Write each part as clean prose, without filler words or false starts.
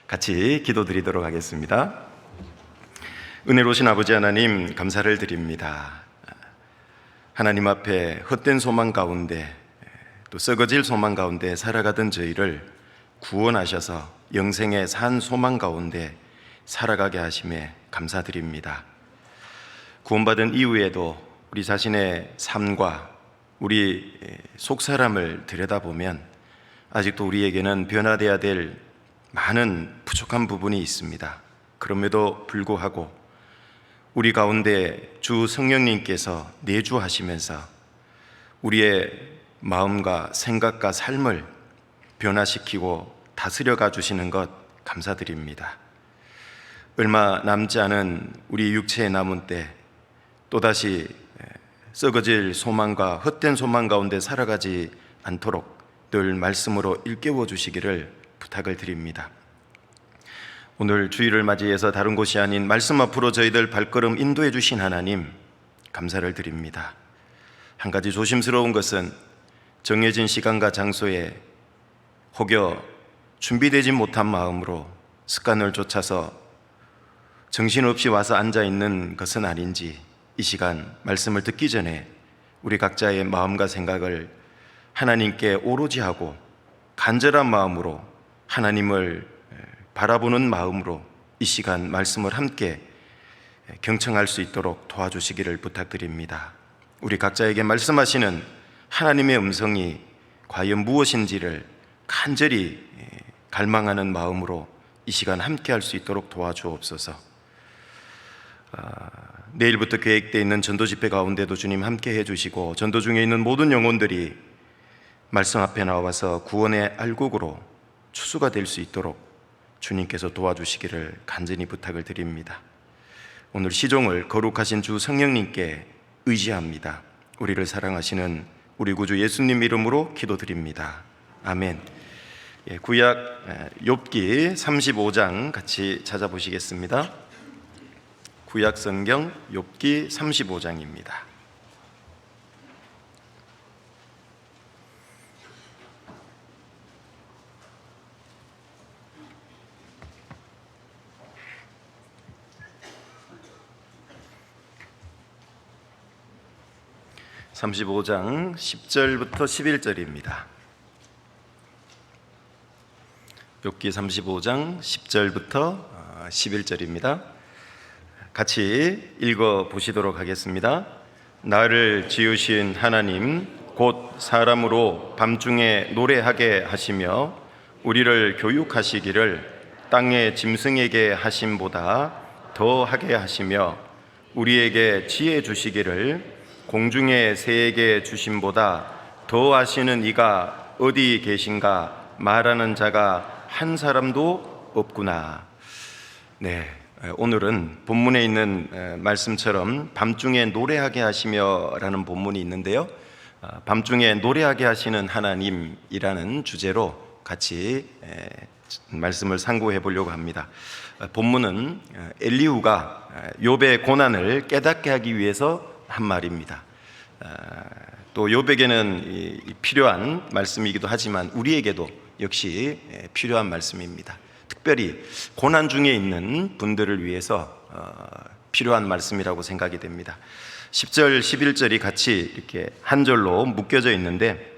같이 기도드리도록 하겠습니다. 은혜로우신 아버지 하나님, 감사를 드립니다. 하나님 앞에 헛된 소망 가운데, 또 썩어질 소망 가운데 살아가던 저희를 구원하셔서 영생의 산 소망 가운데 살아가게 하심에 감사드립니다. 구원받은 이후에도 우리 자신의 삶과 우리 속사람을 들여다보면 아직도 우리에게는 변화되어야 될 많은 부족한 부분이 있습니다. 그럼에도 불구하고 우리 가운데 주 성령님께서 내주하시면서 우리의 마음과 생각과 삶을 변화시키고 다스려가 주시는 것 감사드립니다. 얼마 남지 않은 우리 육체의 남은 때 또다시 썩어질 소망과 헛된 소망 가운데 살아가지 않도록 늘 말씀으로 일깨워 주시기를 부탁을 드립니다. 오늘 주일을 맞이해서 다른 곳이 아닌 말씀 앞으로 저희들 발걸음 인도해 주신 하나님 감사를 드립니다. 한 가지 조심스러운 것은 정해진 시간과 장소에 혹여 준비되지 못한 마음으로 습관을 쫓아서 정신없이 와서 앉아 있는 것은 아닌지 이 시간 말씀을 듣기 전에 우리 각자의 마음과 생각을 하나님께 오로지 하고 간절한 마음으로 하나님을 바라보는 마음으로 이 시간 말씀을 함께 경청할 수 있도록 도와주시기를 부탁드립니다. 우리 각자에게 말씀하시는 하나님의 음성이 과연 무엇인지를 간절히 갈망하는 마음으로 이 시간 함께 할 수 있도록 도와주옵소서. 내일부터 계획되어 있는 전도 집회 가운데도 주님 함께 해주시고 전도 중에 있는 모든 영혼들이 말씀 앞에 나와서 구원의 알곡으로 추수가 될 수 있도록 주님께서 도와주시기를 간절히 부탁을 드립니다. 오늘 시종을 거룩하신 주 성령님께 의지합니다. 우리를 사랑하시는 우리 구주 예수님 이름으로 기도드립니다. 아멘. 구약 욥기 35장 같이 찾아보시겠습니다. 구약 성경 욥기 35장입니다. 35장 10절부터 11절입니다. 욥기 35장 10절부터 11절입니다. 같이 읽어 보시도록 하겠습니다. 나를 지으신 하나님 곧 사람으로 밤중에 노래하게 하시며 우리를 교육하시기를 땅의 짐승에게 하심보다 더 하게 하시며 우리에게 지혜 주시기를 공중의 새에게 주심보다 더 하시는 이가 어디 계신가 말하는 자가 한 사람도 없구나. 네, 오늘은 본문에 있는 말씀처럼 밤중에 노래하게 하시며 라는 본문이 있는데요, 밤중에 노래하게 하시는 하나님이라는 주제로 같이 말씀을 상고해 보려고 합니다. 본문은 엘리후가 욥의 고난을 깨닫게 하기 위해서 한 말입니다. 또 욥에게는 필요한 말씀이기도 하지만 우리에게도 역시 필요한 말씀입니다. 특별히 고난 중에 있는 분들을 위해서 필요한 말씀이라고 생각이 됩니다. 10절, 11절이 같이 이렇게 한 절로 묶여져 있는데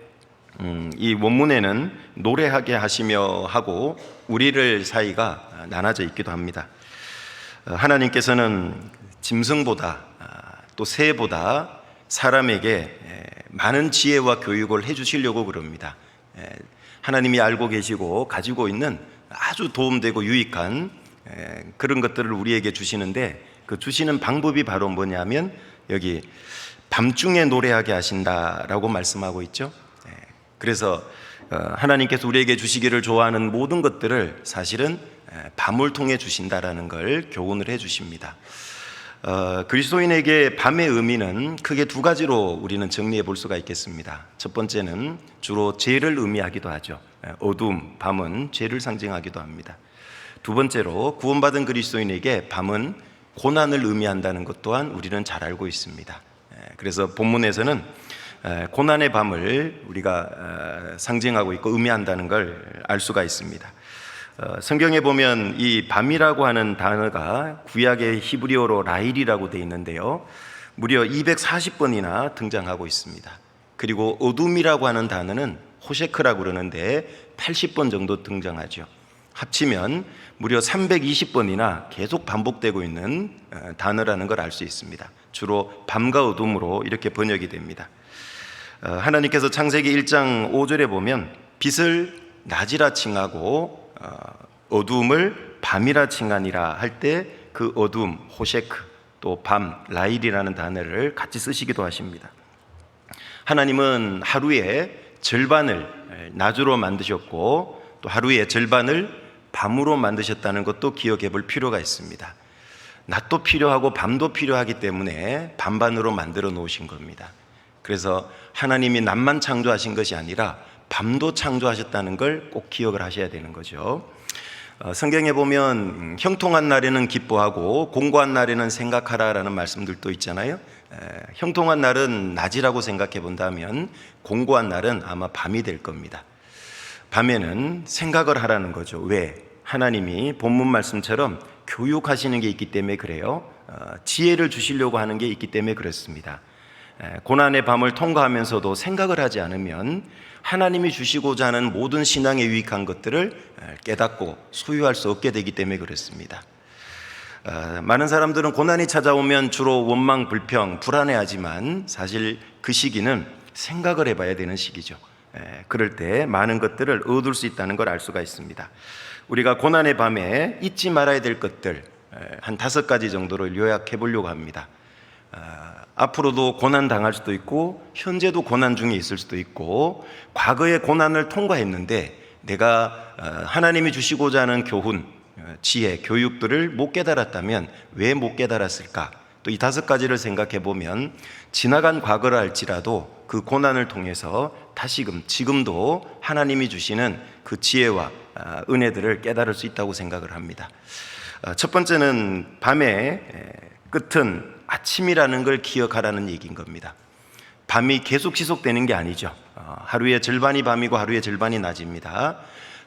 이 원문에는 노래하게 하시며 하고 우리를 사이가 나눠져 있기도 합니다. 하나님께서는 짐승보다 또 새보다 사람에게 많은 지혜와 교육을 해주시려고 그럽니다. 하나님이 알고 계시고 가지고 있는 아주 도움되고 유익한 그런 것들을 우리에게 주시는데 그 주시는 방법이 바로 뭐냐면 여기 밤중에 노래하게 하신다라고 말씀하고 있죠. 그래서 하나님께서 우리에게 주시기를 좋아하는 모든 것들을 사실은 밤을 통해 주신다라는 걸 교훈을 해 주십니다. 그리스도인에게 밤의 의미는 크게 두 가지로 우리는 정리해 볼 수가 있겠습니다. 첫 번째는 주로 죄를 의미하기도 하죠. 어둠, 밤은 죄를 상징하기도 합니다. 두 번째로 구원받은 그리스도인에게 밤은 고난을 의미한다는 것 또한 우리는 잘 알고 있습니다. 그래서 본문에서는 고난의 밤을 우리가 상징하고 있고 의미한다는 걸 알 수가 있습니다. 성경에 보면 이 밤이라고 하는 단어가 구약의 히브리어로 라일이라고 되어 있는데요, 무려 240번이나 등장하고 있습니다. 그리고 어둠이라고 하는 단어는 호셰크라고 그러는데 80번 정도 등장하죠. 합치면 무려 320번이나 계속 반복되고 있는 단어라는 걸 알 수 있습니다. 주로 밤과 어둠으로 이렇게 번역이 됩니다. 하나님께서 창세기 1장 5절에 보면 빛을 낮이라 칭하고 어둠을 밤이라 칭하니라 할 때 그 어둠, 호셰크, 또 밤, 라일이라는 단어를 같이 쓰시기도 하십니다. 하나님은 하루의 절반을 낮으로 만드셨고 또 하루의 절반을 밤으로 만드셨다는 것도 기억해 볼 필요가 있습니다. 낮도 필요하고 밤도 필요하기 때문에 반반으로 만들어 놓으신 겁니다. 그래서 하나님이 낮만 창조하신 것이 아니라 밤도 창조하셨다는 걸 꼭 기억을 하셔야 되는 거죠. 성경에 보면 형통한 날에는 기뻐하고 공고한 날에는 생각하라라는 말씀들도 있잖아요. 형통한 날은 낮이라고 생각해 본다면 공고한 날은 아마 밤이 될 겁니다. 밤에는 생각을 하라는 거죠. 왜? 하나님이 본문 말씀처럼 교육하시는 게 있기 때문에 그래요. 지혜를 주시려고 하는 게 있기 때문에 그렇습니다. 고난의 밤을 통과하면서도 생각을 하지 않으면 하나님이 주시고자 하는 모든 신앙에 유익한 것들을 깨닫고 소유할 수 없게 되기 때문에 그렇습니다. 많은 사람들은 고난이 찾아오면 주로 원망, 불평, 불안해하지만 사실 그 시기는 생각을 해봐야 되는 시기죠. 그럴 때 많은 것들을 얻을 수 있다는 걸 알 수가 있습니다. 우리가 고난의 밤에 잊지 말아야 될 것들 한 5가지 정도를 요약해 보려고 합니다. 앞으로도 고난 당할 수도 있고 현재도 고난 중에 있을 수도 있고 과거의 고난을 통과했는데 내가 하나님이 주시고자 하는 교훈, 지혜, 교육들을 못 깨달았다면 왜 못 깨달았을까? 또 이 5가지를 생각해 보면 지나간 과거를 알지라도 그 고난을 통해서 다시금 지금도 하나님이 주시는 그 지혜와 은혜들을 깨달을 수 있다고 생각을 합니다. 첫 번째는 밤의 끝은 아침이라는 걸 기억하라는 얘기인 겁니다. 밤이 계속 지속되는 게 아니죠. 하루의 절반이 밤이고 하루의 절반이 낮입니다.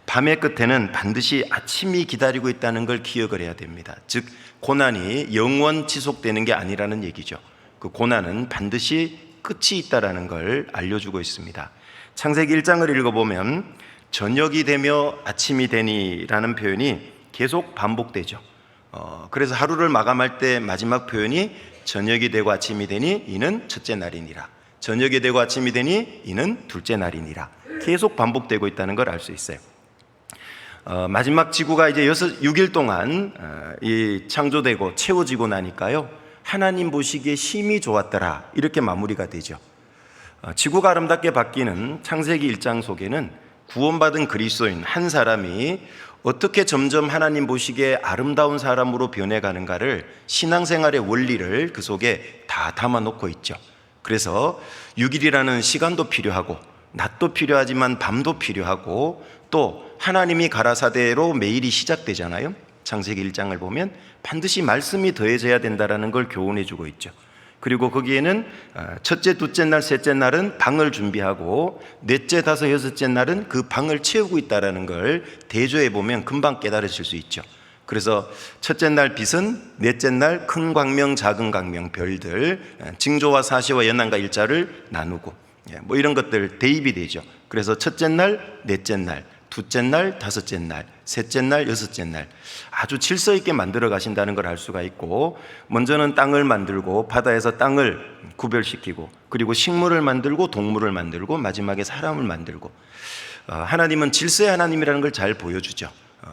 밤의 끝에는 반드시 아침이 기다리고 있다는 걸 기억을 해야 됩니다. 즉 고난이 영원 지속되는 게 아니라는 얘기죠. 그 고난은 반드시 끝이 있다는 걸 알려주고 있습니다. 창세기 1장을 읽어보면 저녁이 되며 아침이 되니라는 표현이 계속 반복되죠. 그래서 하루를 마감할 때 마지막 표현이 저녁이 되고 아침이 되니 이는 첫째 날이니라, 저녁이 되고 아침이 되니 이는 둘째 날이니라, 계속 반복되고 있다는 걸 알 수 있어요. 마지막 지구가 이제 6일 동안 이 창조되고 채워지고 나니까요, 하나님 보시기에 심히 좋았더라 이렇게 마무리가 되죠. 지구가 아름답게 바뀌는 창세기 1장 속에는 구원받은 그리스도인 한 사람이 어떻게 점점 하나님 보시기에 아름다운 사람으로 변해가는가를, 신앙생활의 원리를 그 속에 다 담아놓고 있죠. 그래서 6일이라는 시간도 필요하고 낮도 필요하지만 밤도 필요하고 또 하나님이 가라사대로 매일이 시작되잖아요. 창세기 1장을 보면 반드시 말씀이 더해져야 된다는 걸 교훈해 주고 있죠. 그리고 거기에는 첫째, 둘째 날, 셋째 날은 방을 준비하고 넷째, 다섯, 여섯째 날은 그 방을 채우고 있다는 걸 대조해 보면 금방 깨달으실 수 있죠. 그래서 첫째 날 빛은, 넷째 날 큰 광명, 작은 광명, 별들, 징조와 사시와 연한과 일자를 나누고 뭐 이런 것들 대입이 되죠. 그래서 첫째 날, 넷째 날, 둘째 날, 다섯째 날, 셋째 날, 여섯째 날 아주 질서 있게 만들어 가신다는 걸 알 수가 있고, 먼저는 땅을 만들고 바다에서 땅을 구별시키고 그리고 식물을 만들고 동물을 만들고 마지막에 사람을 만들고, 하나님은 질서의 하나님이라는 걸 잘 보여주죠.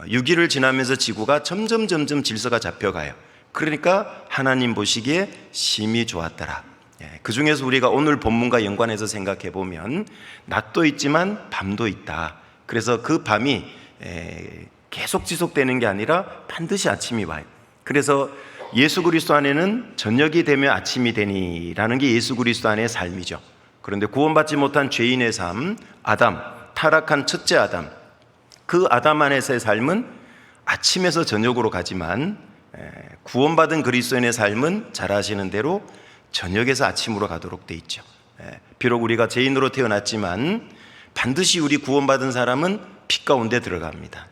6일을 지나면서 지구가 점점 질서가 잡혀가요. 그러니까 하나님 보시기에 심히 좋았더라. 그 중에서 우리가 오늘 본문과 연관해서 생각해 보면 낮도 있지만 밤도 있다. 그래서 그 밤이 계속 지속되는 게 아니라 반드시 아침이 와요. 그래서 예수 그리스도 안에는 저녁이 되면 아침이 되니라는 게 예수 그리스도 안의 삶이죠. 그런데 구원받지 못한 죄인의 삶, 아담, 타락한 첫째 아담, 그 아담 안에서의 삶은 아침에서 저녁으로 가지만 구원받은 그리스도인의 삶은 잘 아시는 대로 저녁에서 아침으로 가도록 돼 있죠. 비록 우리가 죄인으로 태어났지만 반드시 우리 구원받은 사람은 빛 가운데 들어갑니다.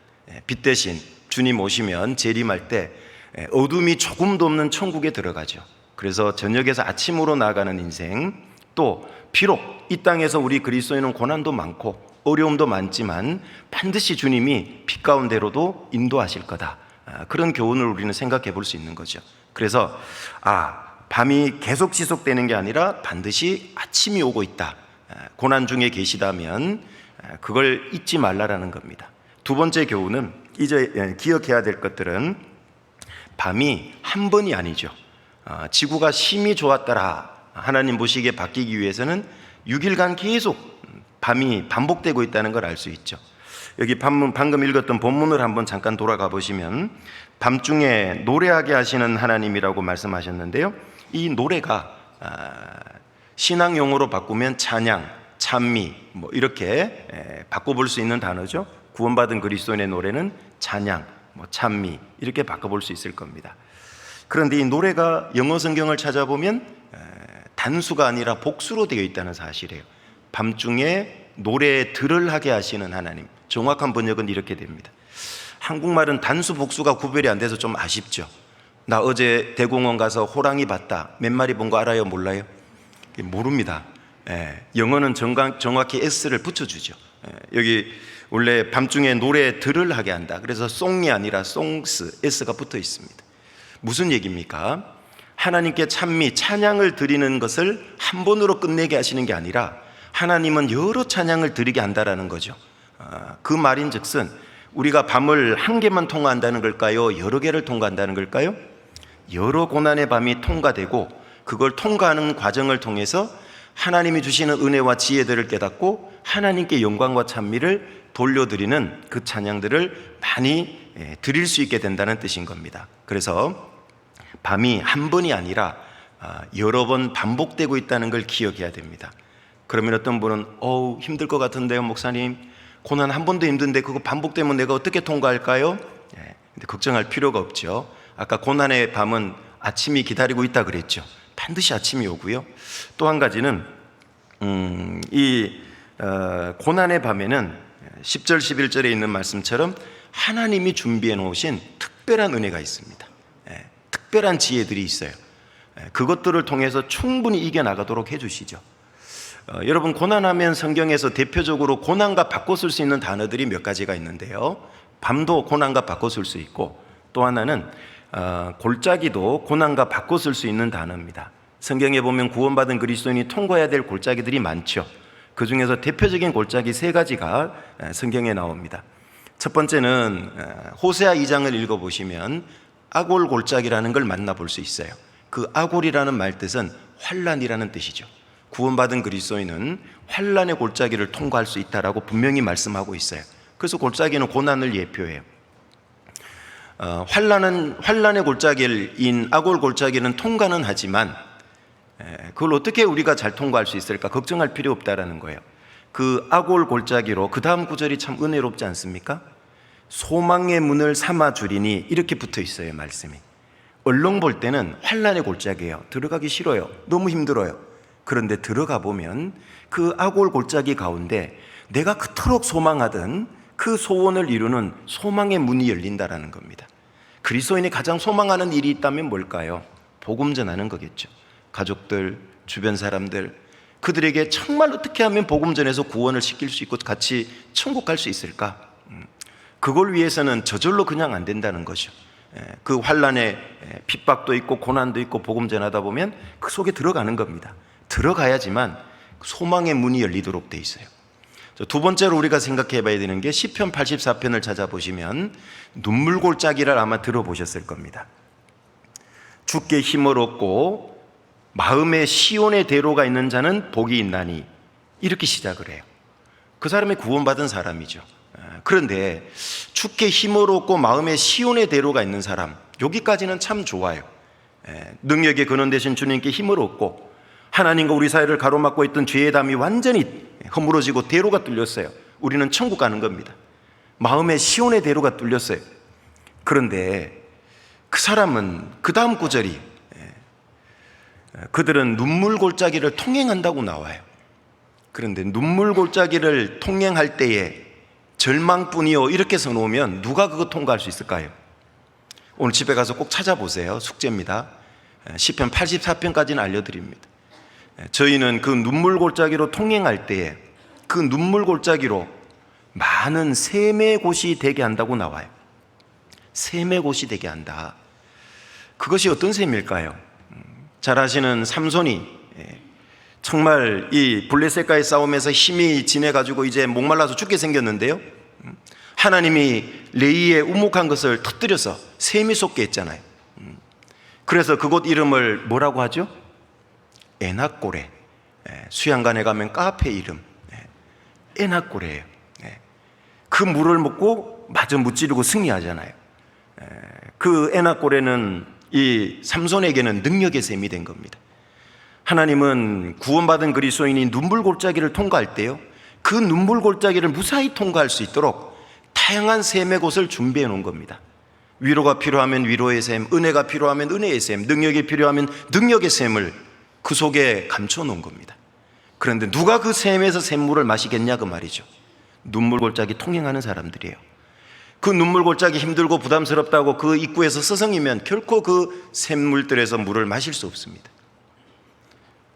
빛 대신 주님 오시면 재림할 때 어둠이 조금도 없는 천국에 들어가죠. 그래서 저녁에서 아침으로 나아가는 인생, 또 비록 이 땅에서 우리 그리스도인은 고난도 많고 어려움도 많지만 반드시 주님이 빛 가운데로도 인도하실 거다. 그런 교훈을 우리는 생각해 볼 수 있는 거죠. 그래서 밤이 계속 지속되는 게 아니라 반드시 아침이 오고 있다. 고난 중에 계시다면 그걸 잊지 말라라는 겁니다. 두 번째 교훈은 이제 기억해야 될 것들은 밤이 한 번이 아니죠. 지구가 심히 좋았더라 하나님 보시기에 바뀌기 위해서는 6일간 계속 밤이 반복되고 있다는 걸 알 수 있죠. 여기 방금 읽었던 본문을 한번 잠깐 돌아가 보시면 밤중에 노래하게 하시는 하나님이라고 말씀하셨는데요. 이 노래가 신앙 용어로 바꾸면 찬양, 찬미 이렇게 바꿔볼 수 있는 단어죠. 구원받은 그리스도인의 노래는 찬양, 찬미 이렇게 바꿔볼 수 있을 겁니다. 그런데 이 노래가 영어 성경을 찾아보면 단수가 아니라 복수로 되어 있다는 사실이에요. 밤중에 노래들을 하게 하시는 하나님. 정확한 번역은 이렇게 됩니다. 한국말은 단수 복수가 구별이 안 돼서 좀 아쉽죠. 나 어제 대공원 가서 호랑이 봤다. 몇 마리 본 거 알아요? 몰라요? 모릅니다. 영어는 정확히 S를 붙여주죠. 여기 원래 밤중에 노래들을 하게 한다. 그래서 송이 아니라 송스, S가 붙어 있습니다. 무슨 얘기입니까? 하나님께 찬미, 찬양을 드리는 것을 한 번으로 끝내게 하시는 게 아니라 하나님은 여러 찬양을 드리게 한다라는 거죠. 그 말인즉슨 우리가 밤을 한 개만 통과한다는 걸까요? 여러 개를 통과한다는 걸까요? 여러 고난의 밤이 통과되고 그걸 통과하는 과정을 통해서 하나님이 주시는 은혜와 지혜들을 깨닫고 하나님께 영광과 찬미를 돌려드리는 그 찬양들을 많이 드릴 수 있게 된다는 뜻인 겁니다. 그래서 밤이 한 번이 아니라 여러 번 반복되고 있다는 걸 기억해야 됩니다. 그러면 어떤 분은 힘들 것 같은데요 목사님, 고난 한 번도 힘든데 그거 반복되면 내가 어떻게 통과할까요? 근데 걱정할 필요가 없죠. 아까 고난의 밤은 아침이 기다리고 있다 그랬죠. 반드시 아침이 오고요. 또 한 가지는 고난의 밤에는 10절 11절에 있는 말씀처럼 하나님이 준비해 놓으신 특별한 은혜가 있습니다. 특별한 지혜들이 있어요. 그것들을 통해서 충분히 이겨나가도록 해주시죠. 여러분, 고난하면 성경에서 대표적으로 고난과 바꿔 쓸 수 있는 단어들이 몇 가지가 있는데요. 밤도 고난과 바꿔 쓸 수 있고, 또 하나는 골짜기도 고난과 바꿔 쓸 수 있는 단어입니다. 성경에 보면 구원받은 그리스도인이 통과해야 될 골짜기들이 많죠. 그 중에서 대표적인 골짜기 세 가지가 성경에 나옵니다. 첫 번째는 호세아 2장을 읽어보시면 아골 골짜기라는 걸 만나볼 수 있어요. 그 아골이라는 말 뜻은 환난이라는 뜻이죠. 구원받은 그리스도인은 환난의 골짜기를 통과할 수 있다라고 분명히 말씀하고 있어요. 그래서 골짜기는 고난을 예표해요. 환난의 골짜기인 아골 골짜기는 통과는 하지만 그걸 어떻게 우리가 잘 통과할 수 있을까 걱정할 필요 없다라는 거예요. 그 아골 골짜기로 그 다음 구절이 참 은혜롭지 않습니까? 소망의 문을 삼아 주리니 이렇게 붙어 있어요. 말씀이 얼렁 볼 때는 환난의 골짜기예요. 들어가기 싫어요. 너무 힘들어요. 그런데 들어가 보면 그 아골 골짜기 가운데 내가 그토록 소망하던 그 소원을 이루는 소망의 문이 열린다라는 겁니다. 그리스도인이 가장 소망하는 일이 있다면 뭘까요? 복음 전하는 거겠죠. 가족들, 주변 사람들, 그들에게 정말 어떻게 하면 복음 전해서 구원을 시킬 수 있고 같이 천국 갈 수 있을까? 그걸 위해서는 저절로 그냥 안 된다는 거죠. 그 환난에 핍박도 있고 고난도 있고 복음 전하다 보면 그 속에 들어가는 겁니다. 들어가야지만 소망의 문이 열리도록 돼 있어요. 두 번째로 우리가 생각해 봐야 되는 게 시편 84편을 찾아보시면 눈물 골짜기를 아마 들어보셨을 겁니다. 주께 힘을 얻고 마음에 시온의 대로가 있는 자는 복이 있나니 이렇게 시작을 해요. 그 사람이 구원받은 사람이죠. 그런데 주께 힘을 얻고 마음에 시온의 대로가 있는 사람, 여기까지는 참 좋아요. 능력의 근원 되신 주님께 힘을 얻고 하나님과 우리 사이를 가로막고 있던 죄의 담이 완전히 허물어지고 대로가 뚫렸어요. 우리는 천국 가는 겁니다. 마음에 시온의 대로가 뚫렸어요. 그런데 그 사람은 그 다음 구절이 그들은 눈물 골짜기를 통행한다고 나와요. 그런데 눈물 골짜기를 통행할 때에 절망뿐이요 이렇게 써놓으면 누가 그거 통과할 수 있을까요? 오늘 집에 가서 꼭 찾아보세요. 숙제입니다. 시편 84편까지는 알려드립니다. 저희는 그 눈물 골짜기로 통행할 때에 그 눈물 골짜기로 많은 샘의 곳이 되게 한다고 나와요. 샘의 곳이 되게 한다. 그것이 어떤 샘일까요? 잘 아시는 삼손이 정말 이 블레셋과의 싸움에서 힘이 진해가지고 이제 목말라서 죽게 생겼는데요, 하나님이 레이의 우묵한 것을 터뜨려서 샘이 솟게 했잖아요. 그래서 그곳 이름을 뭐라고 하죠? 에낙고레. 수양관에 가면 카페 이름 에낙고레예요. 그 물을 먹고 마저 무찌르고 승리하잖아요. 그 에낙고레는 이 삼손에게는 능력의 샘이 된 겁니다. 하나님은 구원받은 그리스도인이 눈물 골짜기를 통과할 때요, 그 눈물 골짜기를 무사히 통과할 수 있도록 다양한 샘의 곳을 준비해 놓은 겁니다. 위로가 필요하면 위로의 샘, 은혜가 필요하면 은혜의 샘, 능력이 필요하면 능력의 샘을 그 속에 감춰 놓은 겁니다. 그런데 누가 그 샘에서 샘물을 마시겠냐 그 말이죠. 눈물 골짜기 통행하는 사람들이에요. 그 눈물 골짜기 힘들고 부담스럽다고 그 입구에서 서성이면 결코 그 샘물들에서 물을 마실 수 없습니다.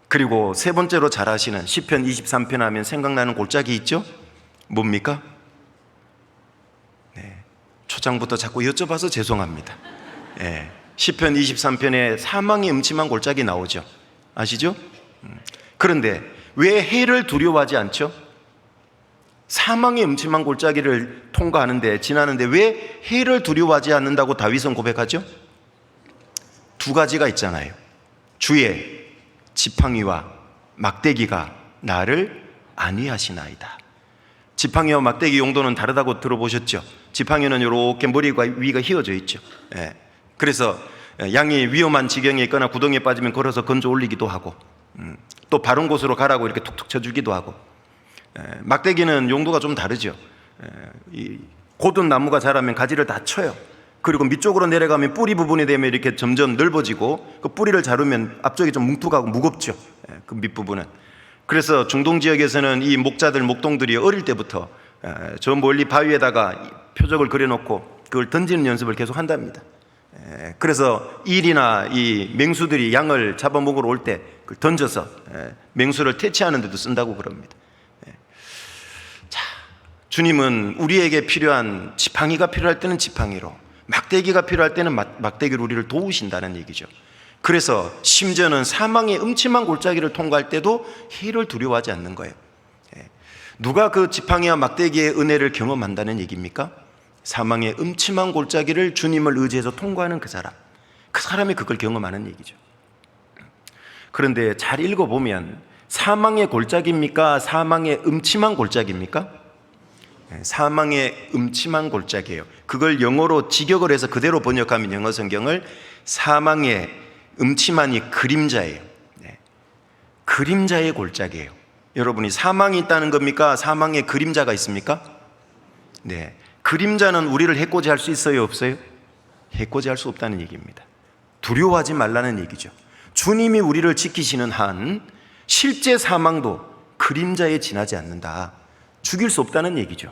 그리고 세 번째로 잘 아시는 시편 23편 하면 생각나는 골짜기 있죠? 뭡니까? 초장부터 자꾸 여쭤봐서 죄송합니다. 시편 23편에 사망의 음침한 골짜기 나오죠. 아시죠? 그런데 왜 해를 두려워하지 않죠? 사망의 음침한 골짜기를 통과하는데, 지나는데 왜 해를 두려워하지 않는다고 다윗은 고백하죠? 두 가지가 있잖아요. 주의 지팡이와 막대기가 나를 안위하시나이다. 지팡이와 막대기 용도는 다르다고 들어보셨죠? 지팡이는 이렇게 머리가 위가 휘어져 있죠. 그래서 양이 위험한 지경에 있거나 구덩이에 빠지면 걸어서 건져 올리기도 하고, 또 바른 곳으로 가라고 이렇게 툭툭 쳐주기도 하고, 막대기는 용도가 좀 다르죠. 이 고든 나무가 자라면 가지를 다 쳐요. 그리고 밑쪽으로 내려가면 뿌리 부분이 되면 이렇게 점점 넓어지고, 그 뿌리를 자르면 앞쪽이 좀 뭉툭하고 무겁죠. 그 밑부분은. 그래서 중동 지역에서는 이 목자들, 목동들이 어릴 때부터 저 멀리 바위에다가 표적을 그려놓고 그걸 던지는 연습을 계속 한답니다. 그래서 일이나 이 맹수들이 양을 잡아먹으러 올 때 그걸 던져서 맹수를 퇴치하는 데도 쓴다고 그럽니다. 자, 주님은 우리에게 필요한 지팡이가 필요할 때는 지팡이로, 막대기가 필요할 때는 막대기로 우리를 도우신다는 얘기죠. 그래서 심지어는 사망의 음침한 골짜기를 통과할 때도 해를 두려워하지 않는 거예요. 누가 그 지팡이와 막대기의 은혜를 경험한다는 얘기입니까? 사망의 음침한 골짜기를 주님을 의지해서 통과하는 그 사람이 그걸 경험하는 얘기죠. 그런데 잘 읽어보면 사망의 골짜기입니까? 사망의 음침한 골짜기입니까? 사망의 음침한 골짜기예요. 그걸 영어로 직역을 해서 그대로 번역하면 영어 성경을 사망의 음침한이 그림자예요. 그림자의 골짜기예요. 여러분이 사망이 있다는 겁니까? 사망의 그림자가 있습니까? 네. 그림자는 우리를 해코지할 수 있어요, 없어요? 해코지할 수 없다는 얘기입니다. 두려워하지 말라는 얘기죠. 주님이 우리를 지키시는 한 실제 사망도 그림자에 지나지 않는다. 죽일 수 없다는 얘기죠.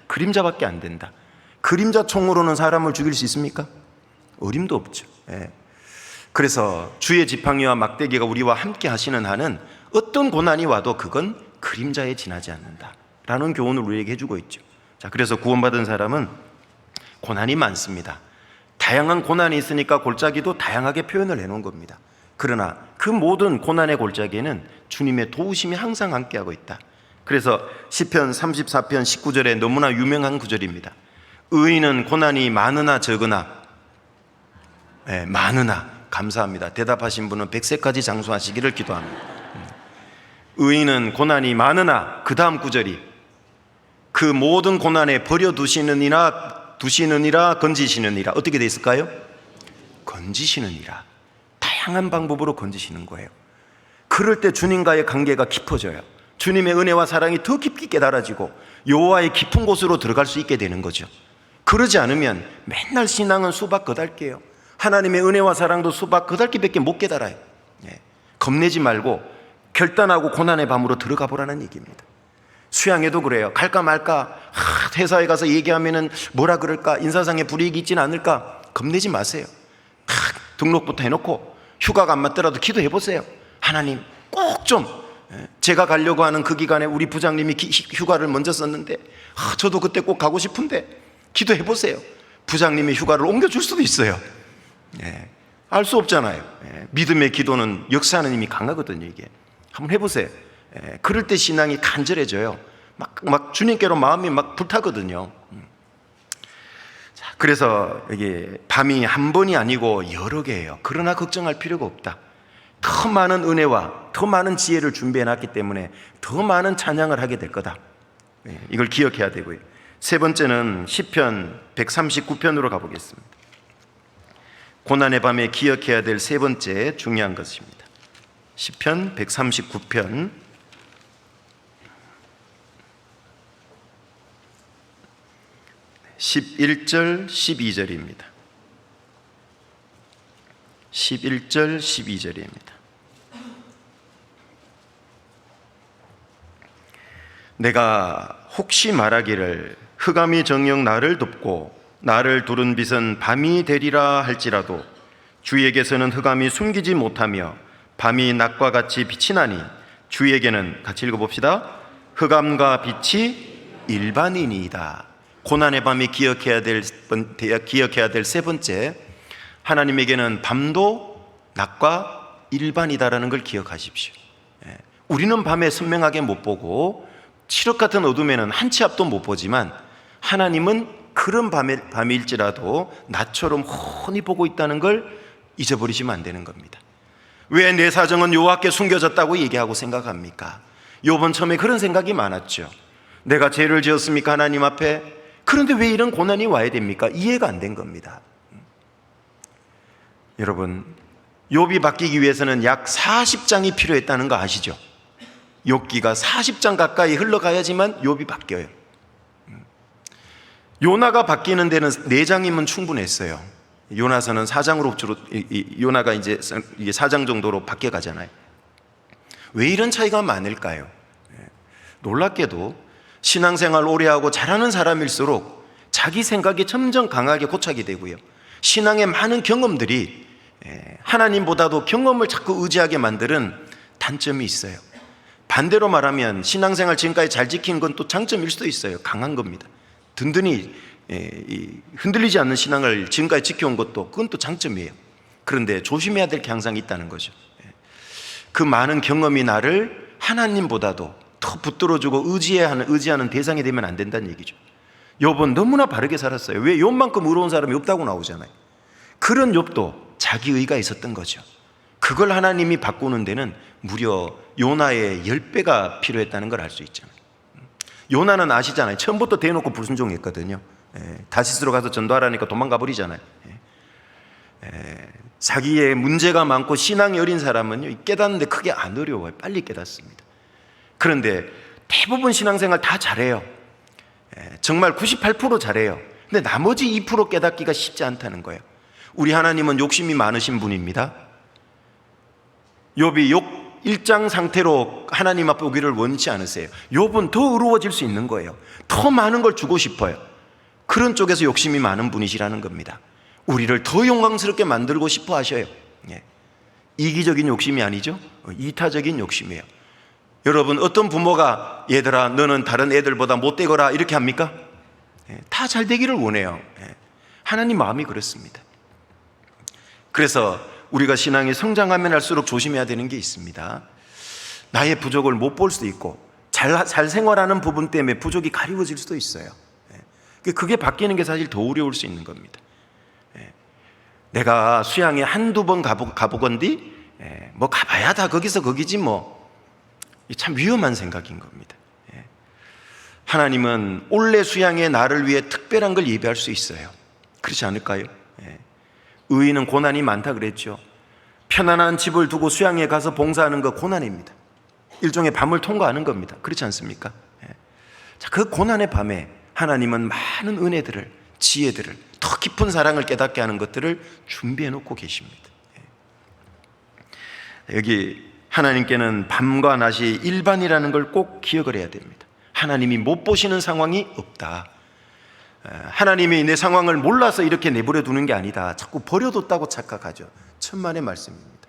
그림자밖에 안 된다. 그림자 총으로는 사람을 죽일 수 있습니까? 어림도 없죠. 그래서 주의 지팡이와 막대기가 우리와 함께 하시는 한은 어떤 고난이 와도 그건 그림자에 지나지 않는다 라는 교훈을 우리에게 해주고 있죠. 자, 그래서 구원받은 사람은 고난이 많습니다. 다양한 고난이 있으니까 골짜기도 다양하게 표현을 해놓은 겁니다. 그러나 그 모든 고난의 골짜기에는 주님의 도우심이 항상 함께하고 있다. 그래서 시편 34편 19절에 너무나 유명한 구절입니다. 의인은 고난이 많으나 적으나, 많으나, 감사합니다. 대답하신 분은 100세까지 장수하시기를 기도합니다. 의인은 고난이 많으나, 그 다음 구절이 그 모든 고난에 버려두시느니라, 건지시느니라. 어떻게 되어 있을까요? 건지시느니라. 다양한 방법으로 건지시는 거예요. 그럴 때 주님과의 관계가 깊어져요. 주님의 은혜와 사랑이 더 깊이 깨달아지고 여호와의 깊은 곳으로 들어갈 수 있게 되는 거죠. 그러지 않으면 맨날 신앙은 수박 거달기예요. 하나님의 은혜와 사랑도 수박 거달기밖에 못 깨달아요. 겁내지 말고 결단하고 고난의 밤으로 들어가 보라는 얘기입니다. 수양에도 그래요. 갈까 말까, 회사에 가서 얘기하면은 뭐라 그럴까, 인사상에 불이익이 있지는 않을까, 겁내지 마세요. 등록부터 해놓고 휴가가 안 맞더라도 기도해 보세요. 하나님 꼭 좀, 제가 가려고 하는 그 기간에 우리 부장님이 휴가를 먼저 썼는데 저도 그때 꼭 가고 싶은데, 기도해 보세요. 부장님이 휴가를 옮겨줄 수도 있어요. 알 수 없잖아요. 믿음의 기도는 역사하는 힘이 강하거든요. 이게 한번 해보세요. 그럴 때 신앙이 간절해져요. 막 주님께로 마음이 막 불타거든요. 자, 그래서 이게 밤이 한 번이 아니고 여러 개예요. 그러나 걱정할 필요가 없다. 더 많은 은혜와 더 많은 지혜를 준비해놨기 때문에 더 많은 찬양을 하게 될 거다. 이걸 기억해야 되고요. 세 번째는 시편 139편으로 가보겠습니다. 고난의 밤에 기억해야 될 세 번째 중요한 것입니다. 시편 139편 11절 12절입니다. 11절 12절입니다. 내가 혹시 말하기를 흑암이 정녕 나를 덮고 나를 두른 빛은 밤이 되리라 할지라도 주에게서는 흑암이 숨기지 못하며 밤이 낮과 같이 빛이 나니 주에게는, 같이 읽어봅시다, 흑암과 빛이 일반이니이다. 고난의 밤이 기억해야 될 세 번째, 하나님에게는 밤도 낮과 일반이다라는 걸 기억하십시오. 우리는 밤에 선명하게 못 보고 칠흑 같은 어둠에는 한 치 앞도 못 보지만 하나님은 그런 밤일지라도 낮처럼 훤히 보고 있다는 걸 잊어버리시면 안 되는 겁니다. 왜 내 사정은 여호와께 숨겨졌다고 얘기하고 생각합니까? 욥은 처음에 그런 생각이 많았죠. 내가 죄를 지었습니까 하나님 앞에? 그런데 왜 이런 고난이 와야 됩니까? 이해가 안 된 겁니다. 여러분, 욥이 바뀌기 위해서는 약 40장이 필요했다는 거 아시죠? 욥기가 40장 가까이 흘러가야지만 욥이 바뀌어요. 요나가 바뀌는 데는 4장이면 충분했어요. 요나서는 4장으로 주로, 요나가 이제 4장 정도로 바뀌어 가잖아요. 왜 이런 차이가 많을까요? 놀랍게도 신앙생활 오래 하고 잘하는 사람일수록 자기 생각이 점점 강하게 고착이 되고요, 신앙의 많은 경험들이 하나님보다도 경험을 자꾸 의지하게 만드는 단점이 있어요. 반대로 말하면 신앙생활 지금까지 잘 지킨 건 또 장점일 수도 있어요. 강한 겁니다. 든든히 흔들리지 않는 신앙을 지금까지 지켜온 것도, 그건 또 장점이에요. 그런데 조심해야 될 게 항상 있다는 거죠. 그 많은 경험이 나를 하나님보다도 더 붙들어주고 의지하는 대상이 되면 안 된다는 얘기죠. 욥은 너무나 바르게 살았어요. 왜 욥만큼 의로운 사람이 없다고 나오잖아요. 그런 욥도 자기 의가 있었던 거죠. 그걸 하나님이 바꾸는 데는 무려 요나의 10배가 필요했다는 걸 알 수 있잖아요. 요나는 아시잖아요. 처음부터 대놓고 불순종했거든요. 다시스로 가서 전도하라니까 도망가 버리잖아요. 자기의 문제가 많고 신앙이 어린 사람은요, 깨닫는데 크게 안 어려워요. 빨리 깨닫습니다. 그런데 대부분 신앙생활 다 잘해요. 정말 98% 잘해요. 근데 나머지 2% 깨닫기가 쉽지 않다는 거예요. 우리 하나님은 욕심이 많으신 분입니다. 욥이 1장 상태로 하나님 앞에 오기를 원치 않으세요. 욥은 더 의로워질 수 있는 거예요. 더 많은 걸 주고 싶어요. 그런 쪽에서 욕심이 많은 분이시라는 겁니다. 우리를 더 영광스럽게 만들고 싶어 하셔요. 이기적인 욕심이 아니죠. 이타적인 욕심이에요. 여러분, 어떤 부모가 얘들아 너는 다른 애들보다 못되거라 이렇게 합니까? 다 잘 되기를 원해요. 하나님 마음이 그렇습니다. 그래서 우리가 신앙이 성장하면 할수록 조심해야 되는 게 있습니다. 나의 부족을 못 볼 수도 있고 잘 생활하는 부분 때문에 부족이 가리워질 수도 있어요. 그게 바뀌는 게 사실 더 어려울 수 있는 겁니다. 내가 수양에 한두 번 가보건디 뭐 가봐야 다 거기서 거기지 뭐, 참 위험한 생각인 겁니다. 하나님은 올해 수양에 나를 위해 특별한 걸 예비할 수 있어요. 그렇지 않을까요? 의인은 고난이 많다 그랬죠. 편안한 집을 두고 수양에 가서 봉사하는 거 고난입니다. 일종의 밤을 통과하는 겁니다. 그렇지 않습니까? 자, 그 고난의 밤에 하나님은 많은 은혜들을, 지혜들을, 더 깊은 사랑을 깨닫게 하는 것들을 준비해 놓고 계십니다. 여기 하나님께는 밤과 낮이 일반이라는 걸 꼭 기억을 해야 됩니다. 하나님이 못 보시는 상황이 없다. 하나님이 내 상황을 몰라서 이렇게 내버려 두는 게 아니다. 자꾸 버려뒀다고 착각하죠. 천만의 말씀입니다.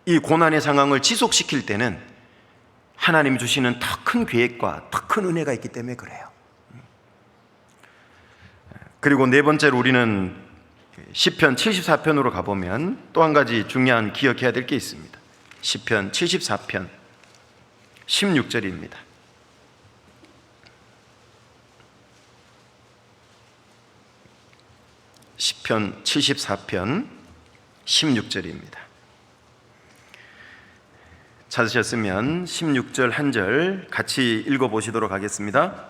이 고난의 상황을 지속시킬 때는 하나님 주시는 더 큰 계획과 더 큰 은혜가 있기 때문에 그래요. 그리고 네 번째로 우리는 시편 74편으로 가보면 또 한 가지 중요한 기억해야 될 게 있습니다. 시편 74편 16절입니다. 시편 74편 16절입니다. 찾으셨으면 16절 한 절 같이 읽어보시도록 하겠습니다.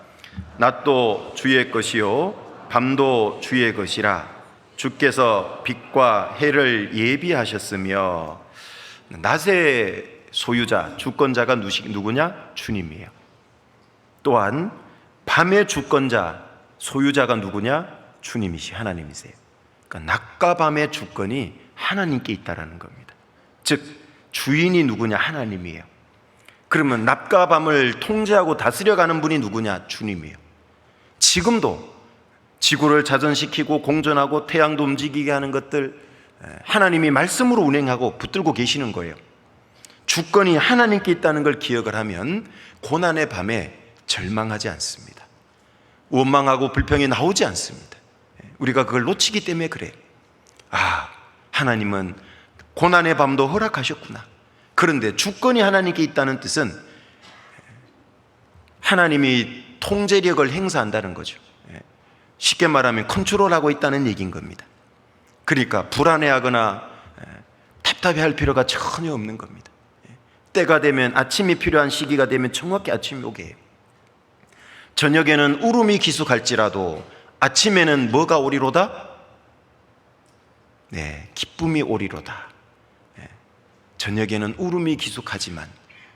낮도 주의 것이요 밤도 주의 것이라 주께서 빛과 해를 예비하셨으며. 낮의 소유자, 주권자가 누구냐? 주님이에요. 또한 밤의 주권자, 소유자가 누구냐? 주님이시, 하나님이세요. 그러니까 낮과 밤의 주권이 하나님께 있다라는 겁니다. 즉 주인이 누구냐? 하나님이에요. 그러면 낮과 밤을 통제하고 다스려가는 분이 누구냐? 주님이에요. 지금도 지구를 자전시키고 공전하고 태양도 움직이게 하는 것들 하나님이 말씀으로 운행하고 붙들고 계시는 거예요. 주권이 하나님께 있다는 걸 기억을 하면 고난의 밤에 절망하지 않습니다. 원망하고 불평이 나오지 않습니다. 우리가 그걸 놓치기 때문에 그래요. 아, 하나님은 고난의 밤도 허락하셨구나. 그런데 주권이 하나님께 있다는 뜻은 하나님이 통제력을 행사한다는 거죠. 쉽게 말하면 컨트롤하고 있다는 얘기인 겁니다. 그러니까 불안해하거나 답답해할 필요가 전혀 없는 겁니다. 때가 되면, 아침이 필요한 시기가 되면 정확히 아침이 오게 해요. 저녁에는 울음이 기숙할지라도 아침에는 뭐가 오리로다? 네, 기쁨이 오리로다. 저녁에는 울음이 기숙하지만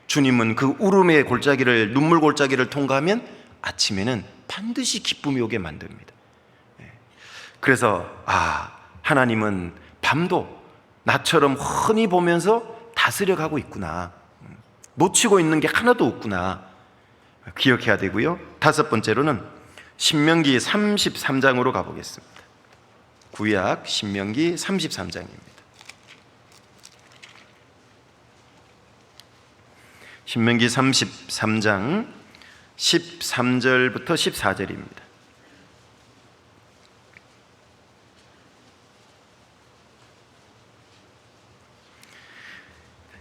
주님은 그 울음의 골짜기를, 눈물 골짜기를 통과하면 아침에는 반드시 기쁨이 오게 만듭니다. 그래서 하나님은 밤도 나처럼 훤히 보면서 다스려가고 있구나, 놓치고 있는 게 하나도 없구나 기억해야 되고요. 다섯 번째로는 신명기 33장으로 가보겠습니다. 구약 신명기 33장입니다. 신명기 33장 13절부터 14절입니다.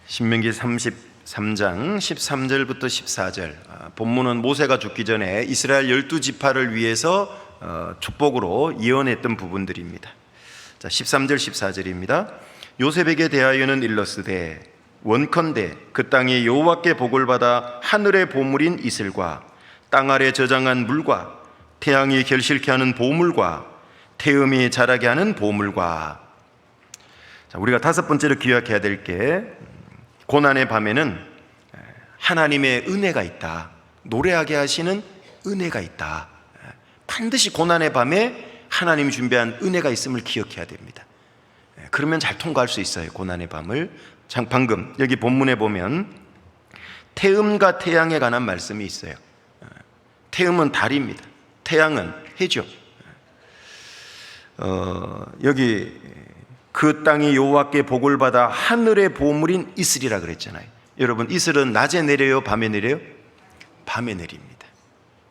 신명기 33장 13절부터 14절. 본문은 모세가 죽기 전에 이스라엘 12지파를 위해서 축복으로 예언했던 부분들입니다. 자, 13절 14절입니다. 요셉에게 대하여는 일렀으되 원컨대 그 땅이 여호와께 복을 받아 하늘의 보물인 이슬과 땅 아래 저장한 물과 태양이 결실케 하는 보물과 태음이 자라게 하는 보물과. 자, 우리가 다섯 번째로 기억해야 될 게, 고난의 밤에는 하나님의 은혜가 있다. 노래하게 하시는 은혜가 있다. 반드시 고난의 밤에 하나님이 준비한 은혜가 있음을 기억해야 됩니다. 그러면 잘 통과할 수 있어요, 고난의 밤을. 방금 여기 본문에 보면 태음과 태양에 관한 말씀이 있어요. 태음은 달입니다. 태양은 해죠. 여기 그 땅이 여호와께 복을 받아 하늘의 보물인 이슬이라 그랬잖아요. 여러분, 이슬은 낮에 내려요, 밤에 내려요? 밤에 내립니다.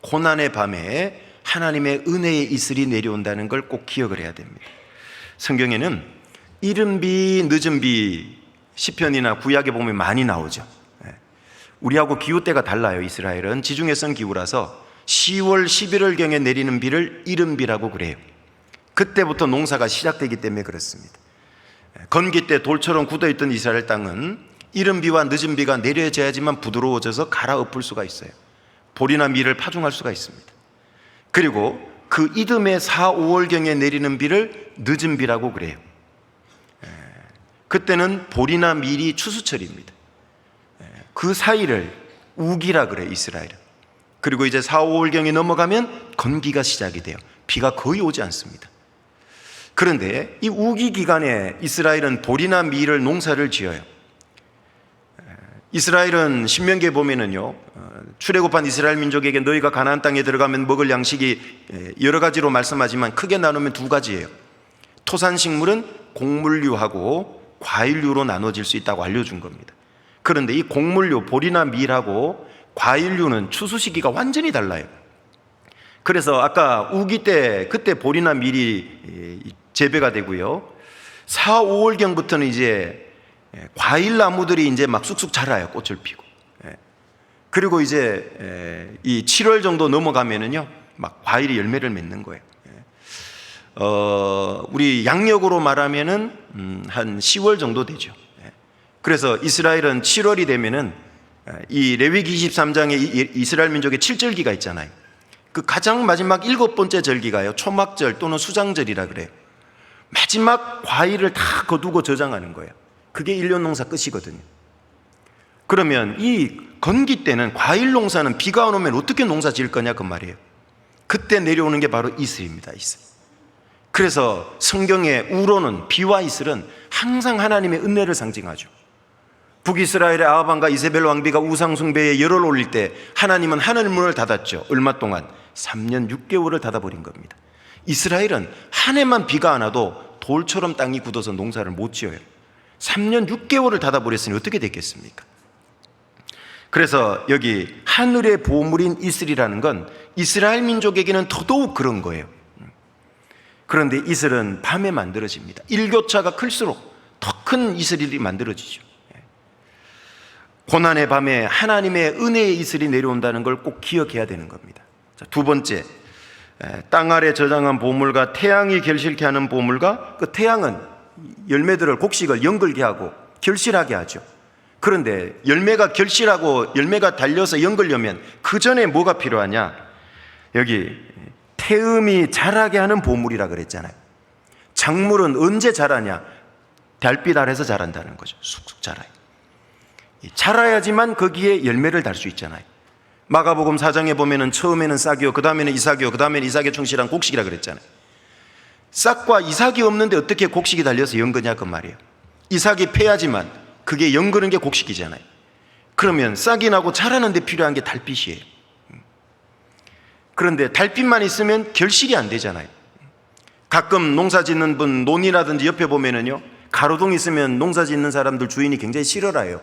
고난의 밤에 하나님의 은혜의 이슬이 내려온다는 걸 꼭 기억을 해야 됩니다. 성경에는 이른 비, 늦은 비, 시편이나 구약에 보면 많이 나오죠. 우리하고 기후때가 달라요. 이스라엘은 지중해성 기후라서 10월, 11월경에 내리는 비를 이른 비라고 그래요. 그때부터 농사가 시작되기 때문에 그렇습니다. 건기 때 돌처럼 굳어있던 이스라엘 땅은 이른 비와 늦은 비가 내려져야지만 부드러워져서 갈아엎을 수가 있어요. 보리나 밀을 파종할 수가 있습니다. 그리고 그 이듬해 4, 5월경에 내리는 비를 늦은 비라고 그래요. 그때는 보리나 밀이 추수철입니다. 그 사이를 우기라 그래요, 이스라엘은. 그리고 이제 4, 5월경이 넘어가면 건기가 시작이 돼요. 비가 거의 오지 않습니다. 그런데 이 우기 기간에 이스라엘은 보리나 밀을 농사를 지어요. 이스라엘은 신명기에 보면은요, 출애굽한 이스라엘 민족에게 너희가 가나안 땅에 들어가면 먹을 양식이 여러 가지로 말씀하지만 크게 나누면 두 가지예요. 토산식물은 곡물류하고 과일류로 나눠질 수 있다고 알려준 겁니다. 그런데 이 곡물류, 보리나 밀하고 과일류는 추수 시기가 완전히 달라요. 그래서 아까 우기 때 그때 보리나 밀이 재배가 되고요, 4, 5월경부터는 이제 과일 나무들이 이제 막 쑥쑥 자라요. 꽃을 피고. 그리고 이제 이 7월 정도 넘어가면은요, 막 과일이 열매를 맺는 거예요. 우리 양력으로 말하면은 한 10월 정도 되죠. 그래서 이스라엘은 7월이 되면은 이 레위기 23장에 이스라엘 민족의 7절기가 있잖아요. 그 가장 마지막 7번째 절기가요, 초막절 또는 수장절이라 그래요. 마지막 과일을 다 거두고 저장하는 거예요. 그게 1년 농사 끝이거든요. 그러면 이 건기 때는 과일 농사는 비가 안 오면 어떻게 농사 지을 거냐 그 말이에요. 그때 내려오는 게 바로 이슬입니다. 이슬. 그래서 성경의 우로는, 비와 이슬은 항상 하나님의 은혜를 상징하죠. 북이스라엘의 아합 왕과 이세벨 왕비가 우상 숭배에 열을 올릴 때 하나님은 하늘 문을 닫았죠. 얼마 동안? 3년 6개월을 닫아버린 겁니다. 이스라엘은 한 해만 비가 안 와도 돌처럼 땅이 굳어서 농사를 못 지어요. 3년 6개월을 닫아버렸으니 어떻게 됐겠습니까? 그래서 여기 하늘의 보물인 이슬이라는 건 이스라엘 민족에게는 더더욱 그런 거예요. 그런데 이슬은 밤에 만들어집니다. 일교차가 클수록 더 큰 이슬이 만들어지죠. 고난의 밤에 하나님의 은혜의 이슬이 내려온다는 걸 꼭 기억해야 되는 겁니다. 자, 두 번째, 땅 아래 저장한 보물과 태양이 결실케 하는 보물과, 그 태양은 열매들을, 곡식을 연글게 하고 결실하게 하죠. 그런데 열매가 결실하고 열매가 달려서 연글려면 그 전에 뭐가 필요하냐? 여기 태음이 자라게 하는 보물이라 그랬잖아요. 작물은 언제 자라냐? 달빛 아래서 자란다는 거죠. 쑥쑥 자라요. 자라야지만 거기에 열매를 달 수 있잖아요. 마가복음 4장에 보면은 처음에는 싹이요, 그 다음에는 이삭이요, 그 다음에는 이삭에 충실한 곡식이라 그랬잖아요. 싹과 이삭이 없는데 어떻게 곡식이 달려서 연거냐 그 말이에요. 이삭이 패야지만 그게 연거는 게 곡식이잖아요. 그러면 싹이 나고 자라는데 필요한 게 달빛이에요. 그런데 달빛만 있으면 결실이 안 되잖아요. 가끔 농사 짓는 분 논이라든지 옆에 보면은요, 가로등 있으면 농사 짓는 사람들 주인이 굉장히 싫어해요.